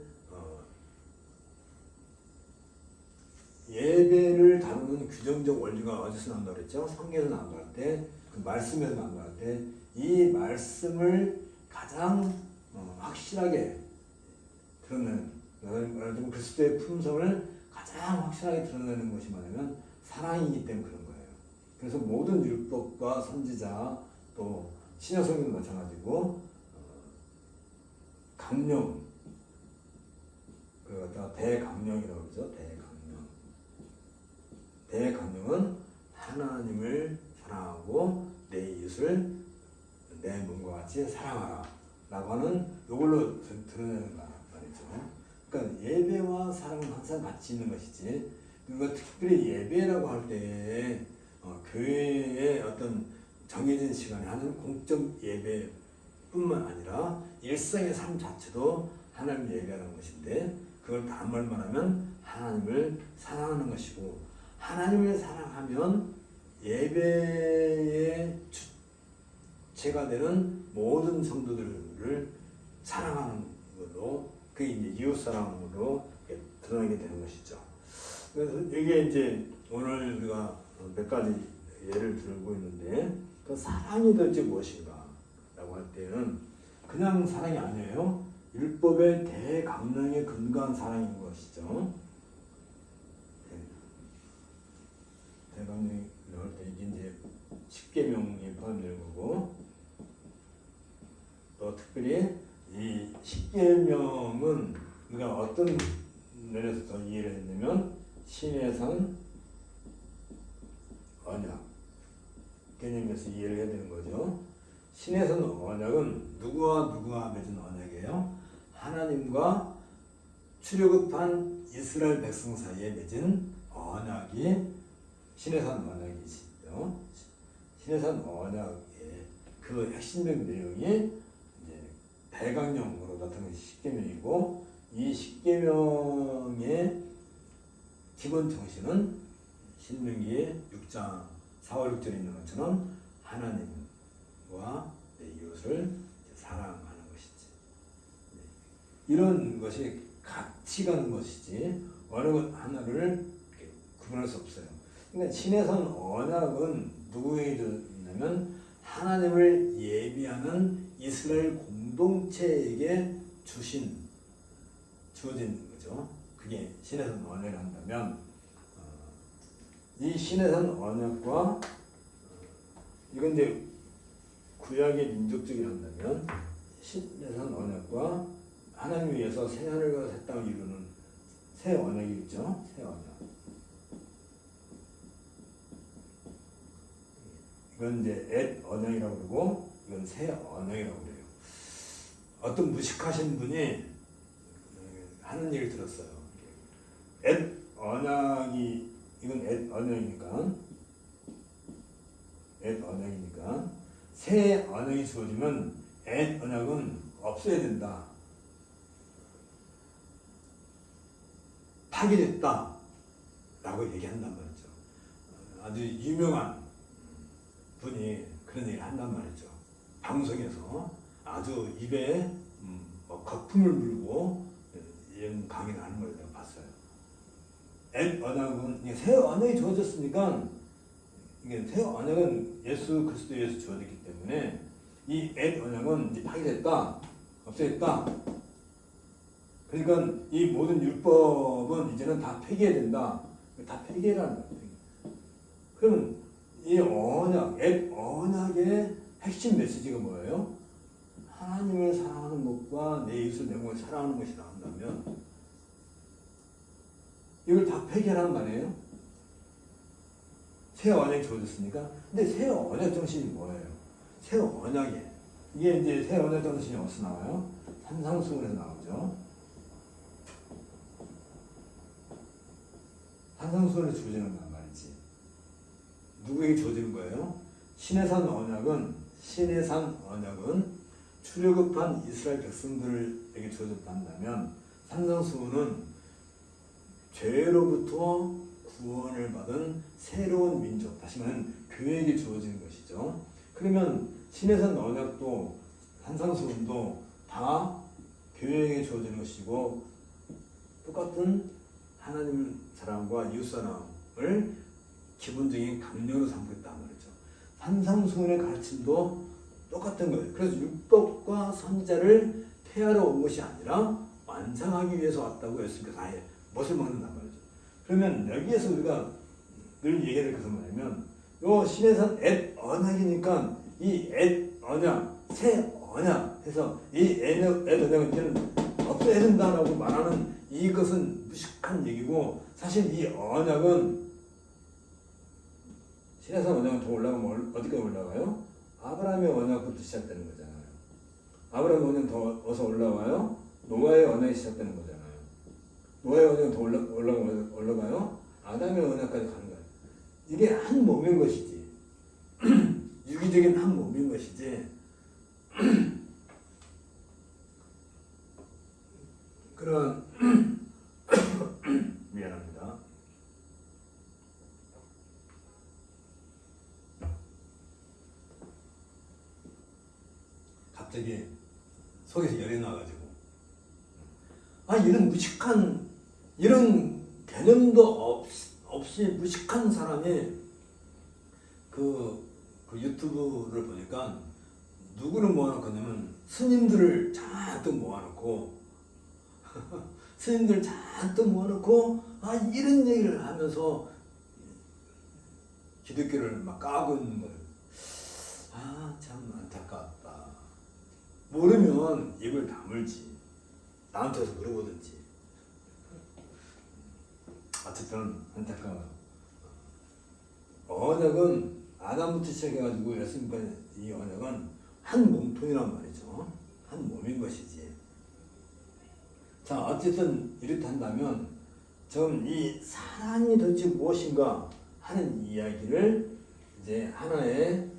S1: 예배를 다루는 규정적 원리가 어디서 나온다고 그랬죠? 성경에서 나온다고 할 때, 그 말씀에서 나온다고 할 때, 이 말씀을 가장 확실하게 드러내는, 말하자면 그리스도의 품성을 가장 확실하게 드러내는 것이 뭐냐면 사랑이기 때문에 그런 거예요. 그래서 모든 율법과 선지자 또 신약 성경도 마찬가지고 강령, 그걸 갖다가 대강령이라고 그러죠. 대강령은 하나님을 사랑하고 내 이웃을 내 몸과 같이 사랑하라 라고 하는 이걸로 드러내는 말이죠. 그러니까 예배와 사랑은 항상 같이 있는 것이지, 그리고 특별히 예배라고 할 때 교회의 어떤 정해진 시간에 하는 공적 예배뿐만 아니라 일상의 삶 자체도 하나님을 예배하는 것인데, 그걸 단말 말하면 하나님을 사랑하는 것이고, 하나님을 사랑하면 예배의 주체가 되는 모든 성도들을 사랑하는 걸로, 그게 이제 이웃 사랑으로 드러나게 되는 것이죠. 그래서 이게 이제 오늘 우리가 몇 가지 예를 들고 있는데, 그 사랑이 도대체 무엇인가 라고 할 때는 그냥 사랑이 아니에요. 율법의 대강령에 근거한 사랑인 것이죠. 대강령이 나올 때 이게 이제 십계명에 포함되는 거고, 또 특별히 이 십계명은 우리가 어떤 면에서 더 이해를 했냐면 신해산 언약 개념에서 이해를 해야 되는 거죠. 신해산 언약은 누구와 맺은 언약이에요? 하나님과 출애굽한 이스라엘 백성 사이에 맺은 언약이 신해산 언약이시죠. 신해산 언약의 그 핵심적인 내용이 이제 대강령으로 나타나는 십계명이고, 이 십계명의 기본 정신은 신명기의 6장 4월 6절에 있는 것처럼 하나님과 내 이웃을 사랑하는 것이지. 이런 것이 같이 가는 것이지 어느 것 하나를 구분할 수 없어요. 그러니까 신해산 언약은 누구에게 줬냐면 하나님을 예비하는 이스라엘 공동체에게 주어진 거죠. 그게 신해산 언약을 한다면, 이 신해산 언약과 이건 이제 구약의 민족적이 한다면 신해산 언약과 하나님 위해서 새 하늘과 새 땅을 이루는 새 언약이 있죠. 새 언약. 이건 이제 옛 언약이라고 그러고, 이건 새 언약이라고 그래요. 어떤 무식하신 분이 하는 얘기를 들었어요. 옛 언약이, 이건 옛 언약이니까 새 언약이 주어지면 옛 언약은 없어야 된다, 파기됐다 라고 얘기한단 말이죠. 아주 유명한 분이 그런 얘기를 한단 말이죠. 방송에서 아주 입에 거품을 물고 이런 강의를 하는 걸 내가 봤어요. 옛 언약은, 새 언약이 주어졌으니까, 이게 새 언약은 예수 그리스도에서 주어졌기 때문에 이 옛 언약은 이제 파기됐다, 없어졌다. 그러니까 이 모든 율법은 이제는 다 폐기해야 된다. 다 폐기해라는 거예요. 그러면 이 언약, 옛 언약의 핵심 메시지가 뭐예요? 하나님을 사랑하는 것과 내 이웃을 내 몸을 사랑하는 것이라 한다면 이걸 다 폐기하라는 말이에요. 새 언약이 주어졌으니까. 근데 새 언약 정신이 뭐예요? 새 언약이, 이게 이제 새 언약 정신이 어디서 나와요? 산상수훈에서 나오죠. 산상수훈에 주어지는 말이지. 누구에게 주어지는 거예요? 신해산 언약은 출애굽한 이스라엘 백성들에게 주어졌다면, 산상수훈은 죄로부터 구원을 받은 새로운 민족, 다시 말하면 교회에게 주어지는 것이죠. 그러면 신해산 언약도 산상수훈도 다 교회에게 주어지는 것이고, 똑같은 하나님 사랑과 이웃 사랑을 기본적인 강령으로 삼고 있단 말이죠. 산상수훈의 가르침도 똑같은 거예요. 그래서 율법과 선지자를 폐하러 온 것이 아니라 완성하기 위해서 왔다고 예수님께서 아예 못을 먹는단 말이죠. 그러면 여기에서 우리가 늘 얘기를 해서 뭐냐면, 요 신해선 엣 언약이니까 이 엣 언약, 새 언약 해서 이 엣 언약은 이제는 없애야 된다라고 말하는 이것은 무식한 얘기고, 사실 이 언약은 신해선 언약은 더 올라가면 어디까지 올라가요? 아브라함의 언약부터 시작되는 거잖아요. 아브라함의 언약은 더 어서 올라와요? 노아의 언약이 시작되는 거잖아요. 노아의 언약은 더 올라가요? 아담의 언약까지 가는 거예요. 이게 한 몸인 것이지. 유기적인 한 몸인 것이지. 그런 미안합니다. 갑자기 속에서 열이 나가지고, 이런 무식한, 이런 개념도 없이 무식한 사람이 그 유튜브를 보니까 누구를 모아놓고 하냐면 스님들을 잔뜩 모아놓고 스님들 잔뜩 모아놓고 이런 얘기를 하면서 기독교를 막 까고 있는 거예요. 참 안타깝다. 모르면 입을 다물지. 나한테서 물어보든지. 어쨌든 안타까워요. 언약은 아담부터 시작해가지고 예수님까지 이 언약은 한 몸통이란 말이죠. 한 몸인 것이지. 자, 어쨌든 이렇게 한다면 좀 이 사랑이 도대체 무엇인가 하는 이야기를 이제 하나의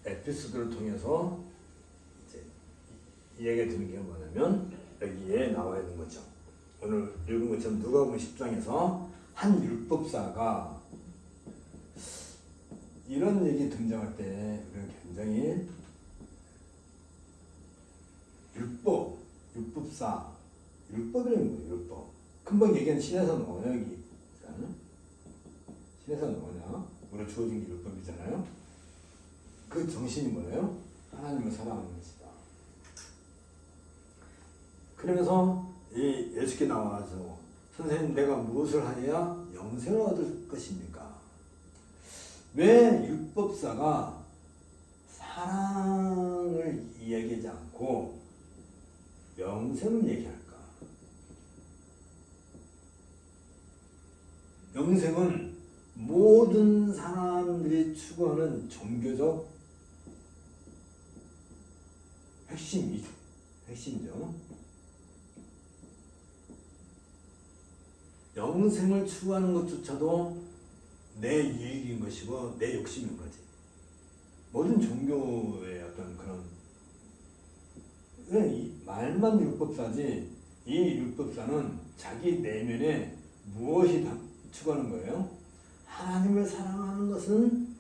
S1: 에피소드를 통해서 이제 이야기가 드는 게 뭐냐면 여기에 나와 있는 거죠. 오늘 읽은 것처럼 누가복음 10장에서 한 율법사가 이런 얘기 등장할 때 우리는 굉장히 율법사, 율법이라는 거예요. 율법. 금방 얘기한 신해선 언약이잖아요. 신해선 언약, 우리가 주어진 게 율법이잖아요. 그 정신이 뭐예요? 하나님을 사랑하는 것이다. 그러면서 이 예수께 나와서 선생님, 내가 무엇을 하여야 영생을 얻을 것입니까? 왜 율법사가 사랑을 이야기하지 않고 영생을 얘기할까? 영생은 모든 사람들이 추구하는 종교적 핵심이죠. 영생을 추구하는 것조차도 내 이익인 것이고 내 욕심인 거지. 모든 종교의 어떤 그런 말만 율법사지, 이 율법사는 자기 내면에 무엇이 추구하는 거예요? 하나님을 사랑하는 것은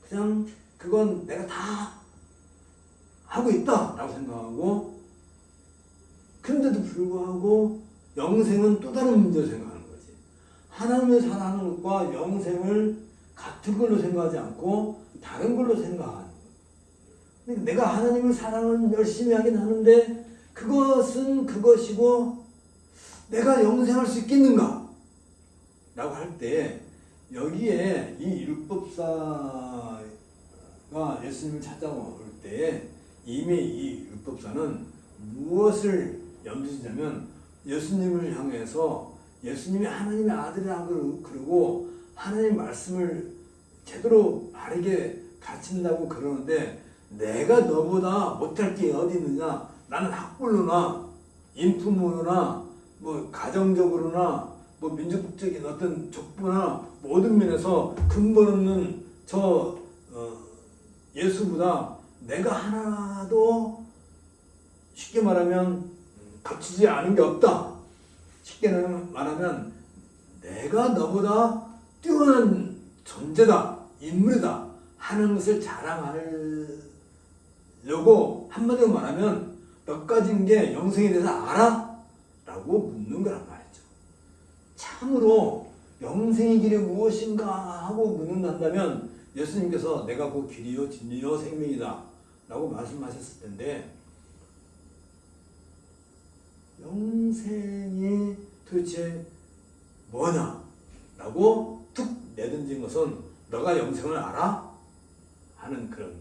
S1: 그냥 그건 내가 다 하고 있다 라고 생각하고, 그런데도 불구하고 영생은 또 다른 문제로 생각하는 거지. 하나님을 사랑하는 것과 영생을 같은 걸로 생각하지 않고 다른 걸로 생각하는 거예요. 그러니까 내가 하나님을 사랑을 열심히 하긴 하는데 그것은 그것이고 내가 영생할 수 있겠는가? 라고 할 때 여기에 이 율법사가 예수님을 찾아올 때 이미 이 율법사는 무엇을 염두에 두냐면 예수님을 향해서 예수님이 하나님의 아들이라고 그러고 하나님의 말씀을 제대로 바르게 가르친다고 그러는데 내가 너보다 못할 게 어디 있느냐? 나는 학벌로나 인품으로나 뭐 가정적으로나 뭐 민족적인 어떤 족보나 모든 면에서 근본 없는 예수보다 내가 하나도 쉽게 말하면 거치지 않은 게 없다. 쉽게 말하면 내가 너보다 뛰어난 존재다, 인물이다 하는 것을 자랑하려고 한마디로 말하면 몇 가지인 게 영생에 대해서 알아? 라고 묻는 거란 말이죠. 참으로 영생의 길이 무엇인가 하고 묻는다면 예수님께서 내가 그 길이요 진리요 생명이다 라고 말씀하셨을 텐데, 영생이 도대체 뭐냐 라고 툭 내던진 것은 너가 영생을 알아? 하는 그런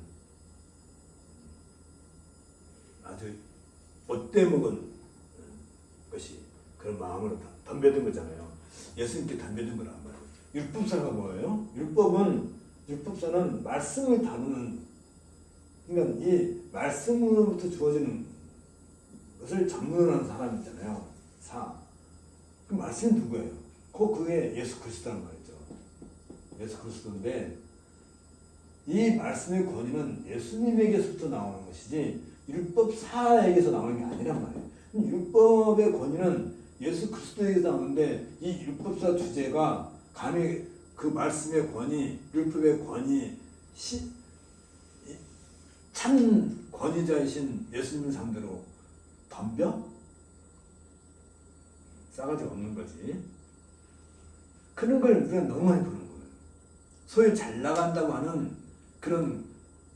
S1: 아주 못돼 먹은 것이 그런 마음으로 덤벼든 거잖아요. 예수님께 덤벼든 거란 말이에요. 율법사가 뭐예요? 율법사는 말씀을 다루는, 그러니까 이 말씀으로부터 주어지는 것을 전문으로 하는 사람이잖아요. 그 말씀이 누구예요? 그게 예수 그리스도란 말이죠. 예수 그리스도인데 이 말씀의 권위는 예수님에게서부터 나오는 것이지 율법사에게서 나오는 게 아니란 말이에요. 율법의 권위는 예수 그리스도에게서 나오는데 이 율법사 주제가 감히 그 말씀의 권위, 율법의 권위, 참 권위자이신 예수님 상대로 덤벼? 싸가지 없는 거지. 그런 걸 우리가 너무 많이 보는 거예요. 소위 잘 나간다고 하는 그런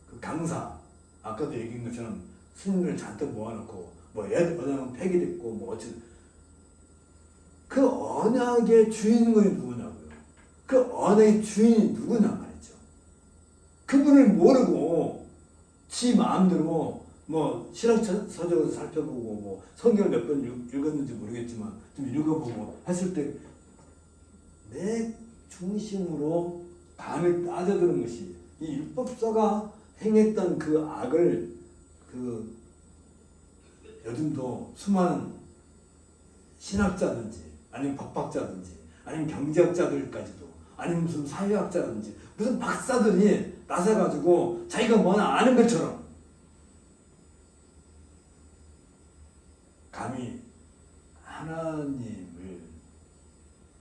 S1: 그 강사, 아까도 얘기한 것처럼 스님들 잔뜩 모아놓고 뭐 언약은 폐기됐고 뭐 어쨌든 그 언약의 주인공이 누구냐고요. 그 언약의 주인이 누구냐 말이죠. 그분을 모르고 지 마음대로 뭐 신학서적을 살펴보고 뭐 성경을 몇 번 읽었는지 모르겠지만 좀 읽어보고 했을 때 내 중심으로 감을 따져드는 것이 이 율법사가 행했던 그 악을 요즘도 수많은 신학자든지 아니면 법학자든지 아니면 경제학자들까지도 아니면 무슨 사회학자든지 무슨 박사들이 나서가지고 자기가 뭐나 아는 것처럼 감히 하나님을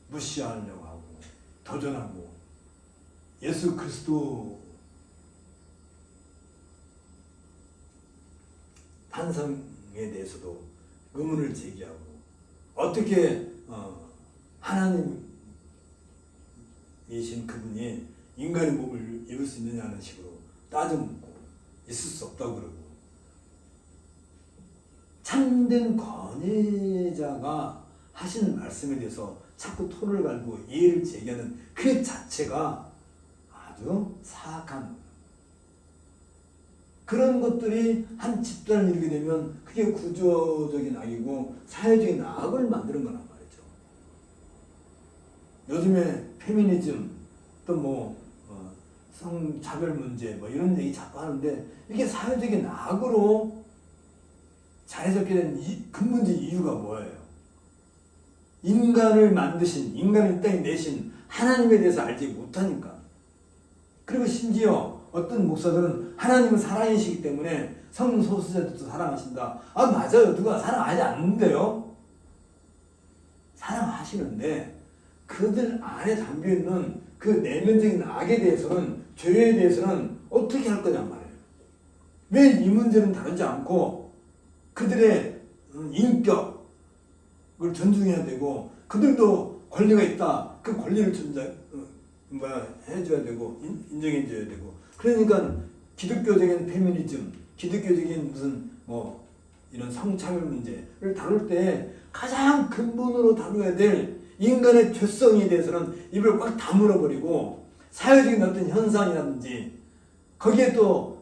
S1: 무시하려고 하고 도전하고 예수 그리스도 탄생에 대해서도 의문을 제기하고 어떻게 하나님이신 그분이 인간의 몸을 입을 수 있느냐는 식으로 따져묻고 있을 수 없다고 그러고 참된 권위자가 하신 말씀에 대해서 자꾸 토를 갈고 이해를 제기하는 그 자체가 아주 사악한 그런 것들이 한 집단을 이루게 되면 그게 구조적인 악이고 사회적인 악을 만드는 거란 말이죠. 요즘에 페미니즘 또 뭐 성차별 문제 뭐 이런 얘기 자꾸 하는데 이게 사회적인 악으로 자리잡게 된 근본적 이유가 뭐예요? 인간을 만드신, 인간을 이 땅에 내신 하나님에 대해서 알지 못하니까. 그리고 심지어 어떤 목사들은 하나님은 사랑이시기 때문에 성소수자들도 사랑하신다. 아 맞아요. 누가 사랑하지 않는데요. 사랑하시는데 그들 안에 담겨있는 그 내면적인 악에 대해서는 죄에 대해서는 어떻게 할 거냔 말이에요. 왜 이 문제는 다루지 않고 그들의 인격을 존중해야 되고 그들도 권리가 있다. 그 권리를 해줘야 되고 인정해줘야 되고 그러니까 기독교적인 페미니즘, 기독교적인 무슨 뭐 이런 성차별 문제를 다룰 때 가장 근본으로 다루어야 될 인간의 죄성에 대해서는 입을 꽉 다물어 버리고 사회적인 어떤 현상이라든지 거기에 또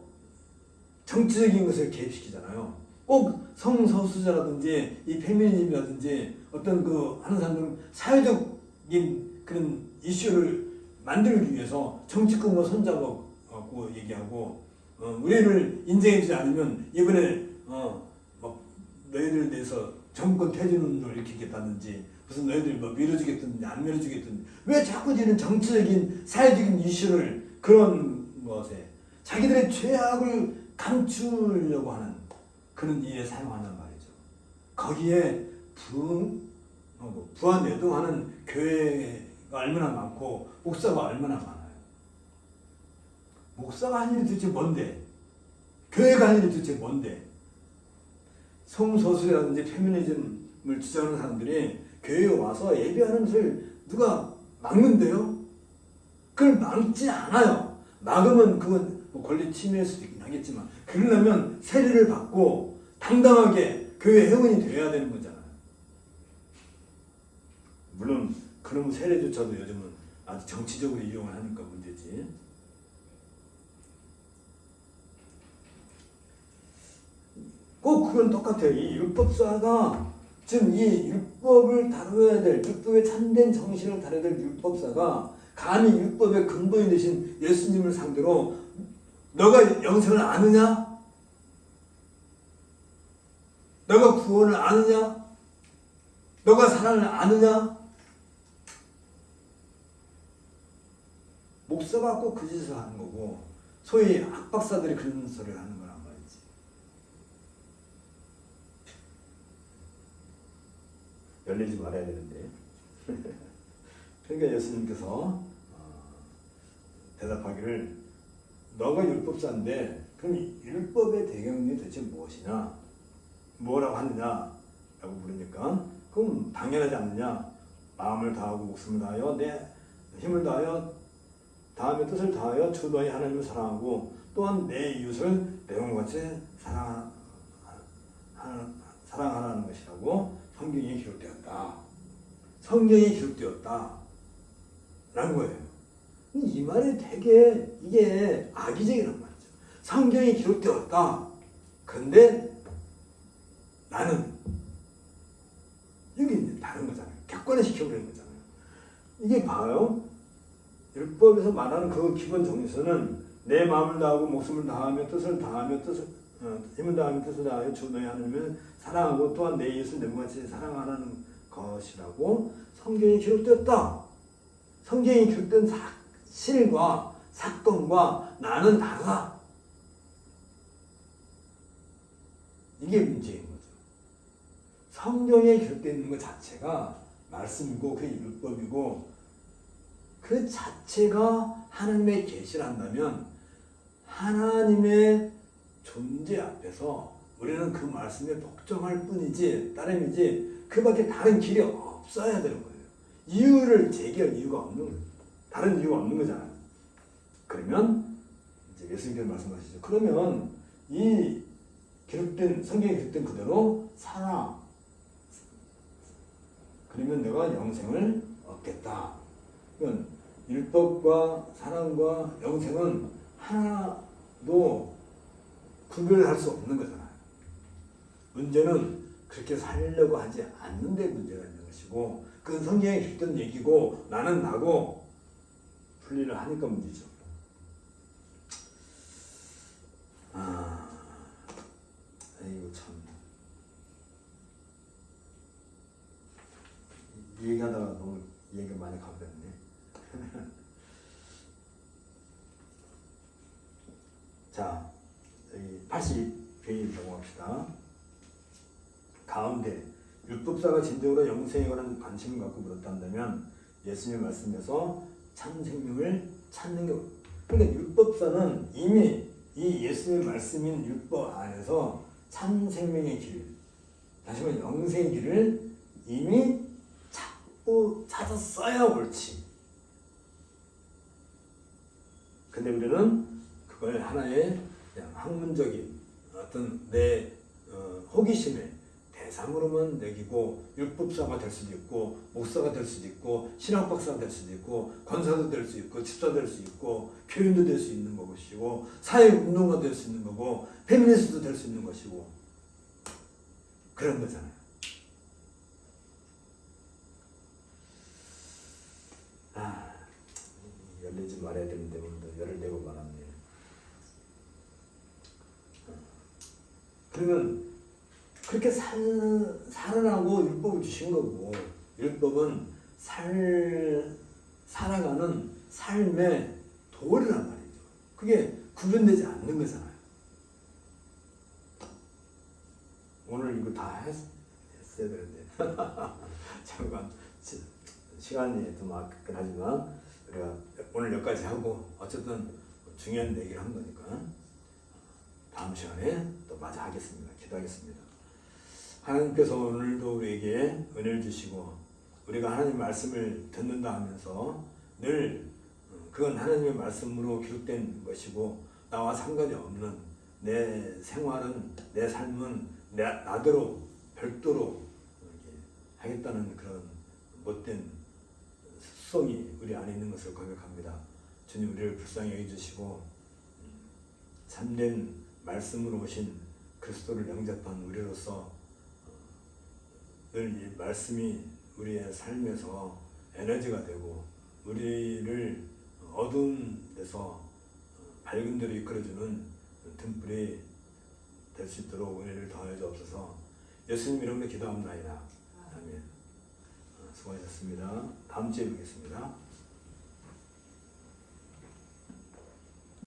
S1: 정치적인 것을 개입시키잖아요. 꼭 성소수자라든지 이 페미니즘이라든지 어떤 그 하는 사람들은 사회적인 그런 이슈를 만들기 위해서 정치권과 손잡고 얘기하고 우리를 인정해주지 않으면 이번에 뭐 너희들 대해서 정권 퇴진운동을 일으키겠다든지 무슨 너희들 뭐 밀어주겠다든지 안 밀어주겠다든지 왜 자꾸 이런 정치적인 사회적인 이슈를 그런 것에 자기들의 죄악을 감추려고 하는 그런 일에 사용한단 말이죠. 거기에 부안내동하는 교회가 얼마나 많고 목사가 얼마나 많아요. 목사가 한 일이 도대체 뭔데? 교회가 한 일이 도대체 뭔데? 성소수라든지 페미니즘을 주장하는 사람들이 교회에 와서 예배하는 것을 누가 막는데요? 그걸 막지 않아요. 막으면 그건 뭐 권리 침해일 수도 있긴 하겠지만 그러려면 세례를 받고 당당하게 교회 회원이 되어야 되는 거잖아요. 물론 그런 세례조차도 요즘은 아주 정치적으로 이용을 하니까 문제지. 꼭 그건 똑같아요. 이 율법사가 지금 이 율법을 다뤄야 될, 율법의 참된 정신을 다뤄야 될 율법사가 감히 율법의 근본이 되신 예수님을 상대로 너가 영생을 아느냐? 너가 구원을 아느냐? 너가 사랑을 아느냐? 목사가 꼭 그 짓을 하는 거고 소위 학박사들이 그런 소리를 하는 거란 말이지. 열리지 말아야 되는데. 그러니까 예수님께서 대답하기를 너가 율법사인데 그럼 율법의 대경이 도대체 무엇이냐? 뭐라고 하느냐? 라고 물으니까 그럼 당연하지 않느냐? 마음을 다하고 목숨을 다하여 내 힘을 다하여 다음에 뜻을 다하여 주 너희 하나님을 사랑하고 또한 내 이웃을 내 몸같이 사랑하라는 것이라고 성경에 기록되었다. 성경에 기록되었다. 라는 거예요. 이 말이 되게 이게 악의적이란 말이죠. 성경에 기록되었다. 그런데 나는 이게 이제 다른 거잖아요. 객관화시켜버리는 거잖아요. 이게 봐요. 율법에서 말하는 그 기본 정의서는 내 마음을 다하고 목숨을 다하며 뜻을 다하며 힘을 다하며 뜻을 다하여 주 너희 하나님을 사랑하고 또한 내 이웃을 내 몸같이 사랑하라는 것이라고 성경에 기록되었다. 성경에 기록된 사실과 사건과 나는 다르다. 이게 문제인 거죠. 성경에 기록되어 있는 것 자체가 말씀이고 그게 율법이고 그 자체가 하나님의 계시를 한다면 하나님의 존재 앞에서 우리는 그 말씀에 복종할 뿐이지 따름이지 그밖에 다른 길이 없어야 되는 거예요. 이유를 제기할 이유가 없는 거예요. 다른 이유가 없는 거잖아요. 그러면 이제 예수님께서 말씀하시죠. 그러면 이 기록된 성경에 기록된 그대로 살아. 그러면 내가 영생을 얻겠다. 그러니까 율법과 사랑과 영생은 하나도 구별할 수 없는 거잖아요. 문제는 그렇게 살려고 하지 않는 데 문제가 있는 것이고 그건 성경에 기록된 얘기고 나는 나고 분리를 하니까 문제죠. 이거 참 얘기하다가 너무 얘기가 많이 가버렸네. 자, 80페이지 넘어갑시다. 가운데 율법사가 진정으로 영생에 관한 관심을 갖고 물었다면 예수님의 말씀에서 참 생명을 찾는 게 그러니까 율법사는 이미 이 예수님의 말씀인 율법 안에서 참 생명의 길, 다시 말해 영생의 길을 이미 찾았어야 옳지. 근데 우리는 그걸 하나의 학문적인 어떤 내 호기심의 대상으로만 여기고 율법사가 될 수도 있고 목사가 될 수도 있고 신학박사가 될 수도 있고 권사도 될 수 있고 집사 될 수 있고 교인도 될 수 있는 것이고 사회운동가 될 수 있는 거고 페미니스트도 될 수 있는 것이고 그런 거잖아요. 열리지 말아야 되는데 오늘도 열을 내고 말았네. 그러면 그렇게 살아나고 율법을 주신 거고 율법은 살아가는 삶의 도리란 말이죠. 그게 구분되지 않는 거잖아요. 오늘 이거 다 했어야 되는데 잠깐 시간이 좀 아깝긴 하지만 우리가 오늘 여기까지 하고 어쨌든 중요한 얘기를 한 거니까 다음 시간에 또 마저 하겠습니다. 기도하겠습니다. 하나님께서 오늘도 우리에게 은혜를 주시고 우리가 하나님 말씀을 듣는다 하면서 늘 그건 하나님의 말씀으로 기록된 것이고 나와 상관이 없는 내 생활은 내 삶은 나대로 별도로 하겠다는 그런 못된 특성이 우리 안에 있는 것을 고백합니다. 주님 우리를 불쌍히 여겨주시고 참된 말씀으로 오신 그리스도를 영접한 우리로서 늘 이 말씀이 우리의 삶에서 에너지가 되고 우리를 어두운 데서 밝은 데로 이끌어주는 등불이 될 수 있도록 은혜를 더하여 주옵소서. 예수님 이름으로 기도합나이다. 아멘. 수고하셨습니다. 다음 주에 뵙겠습니다.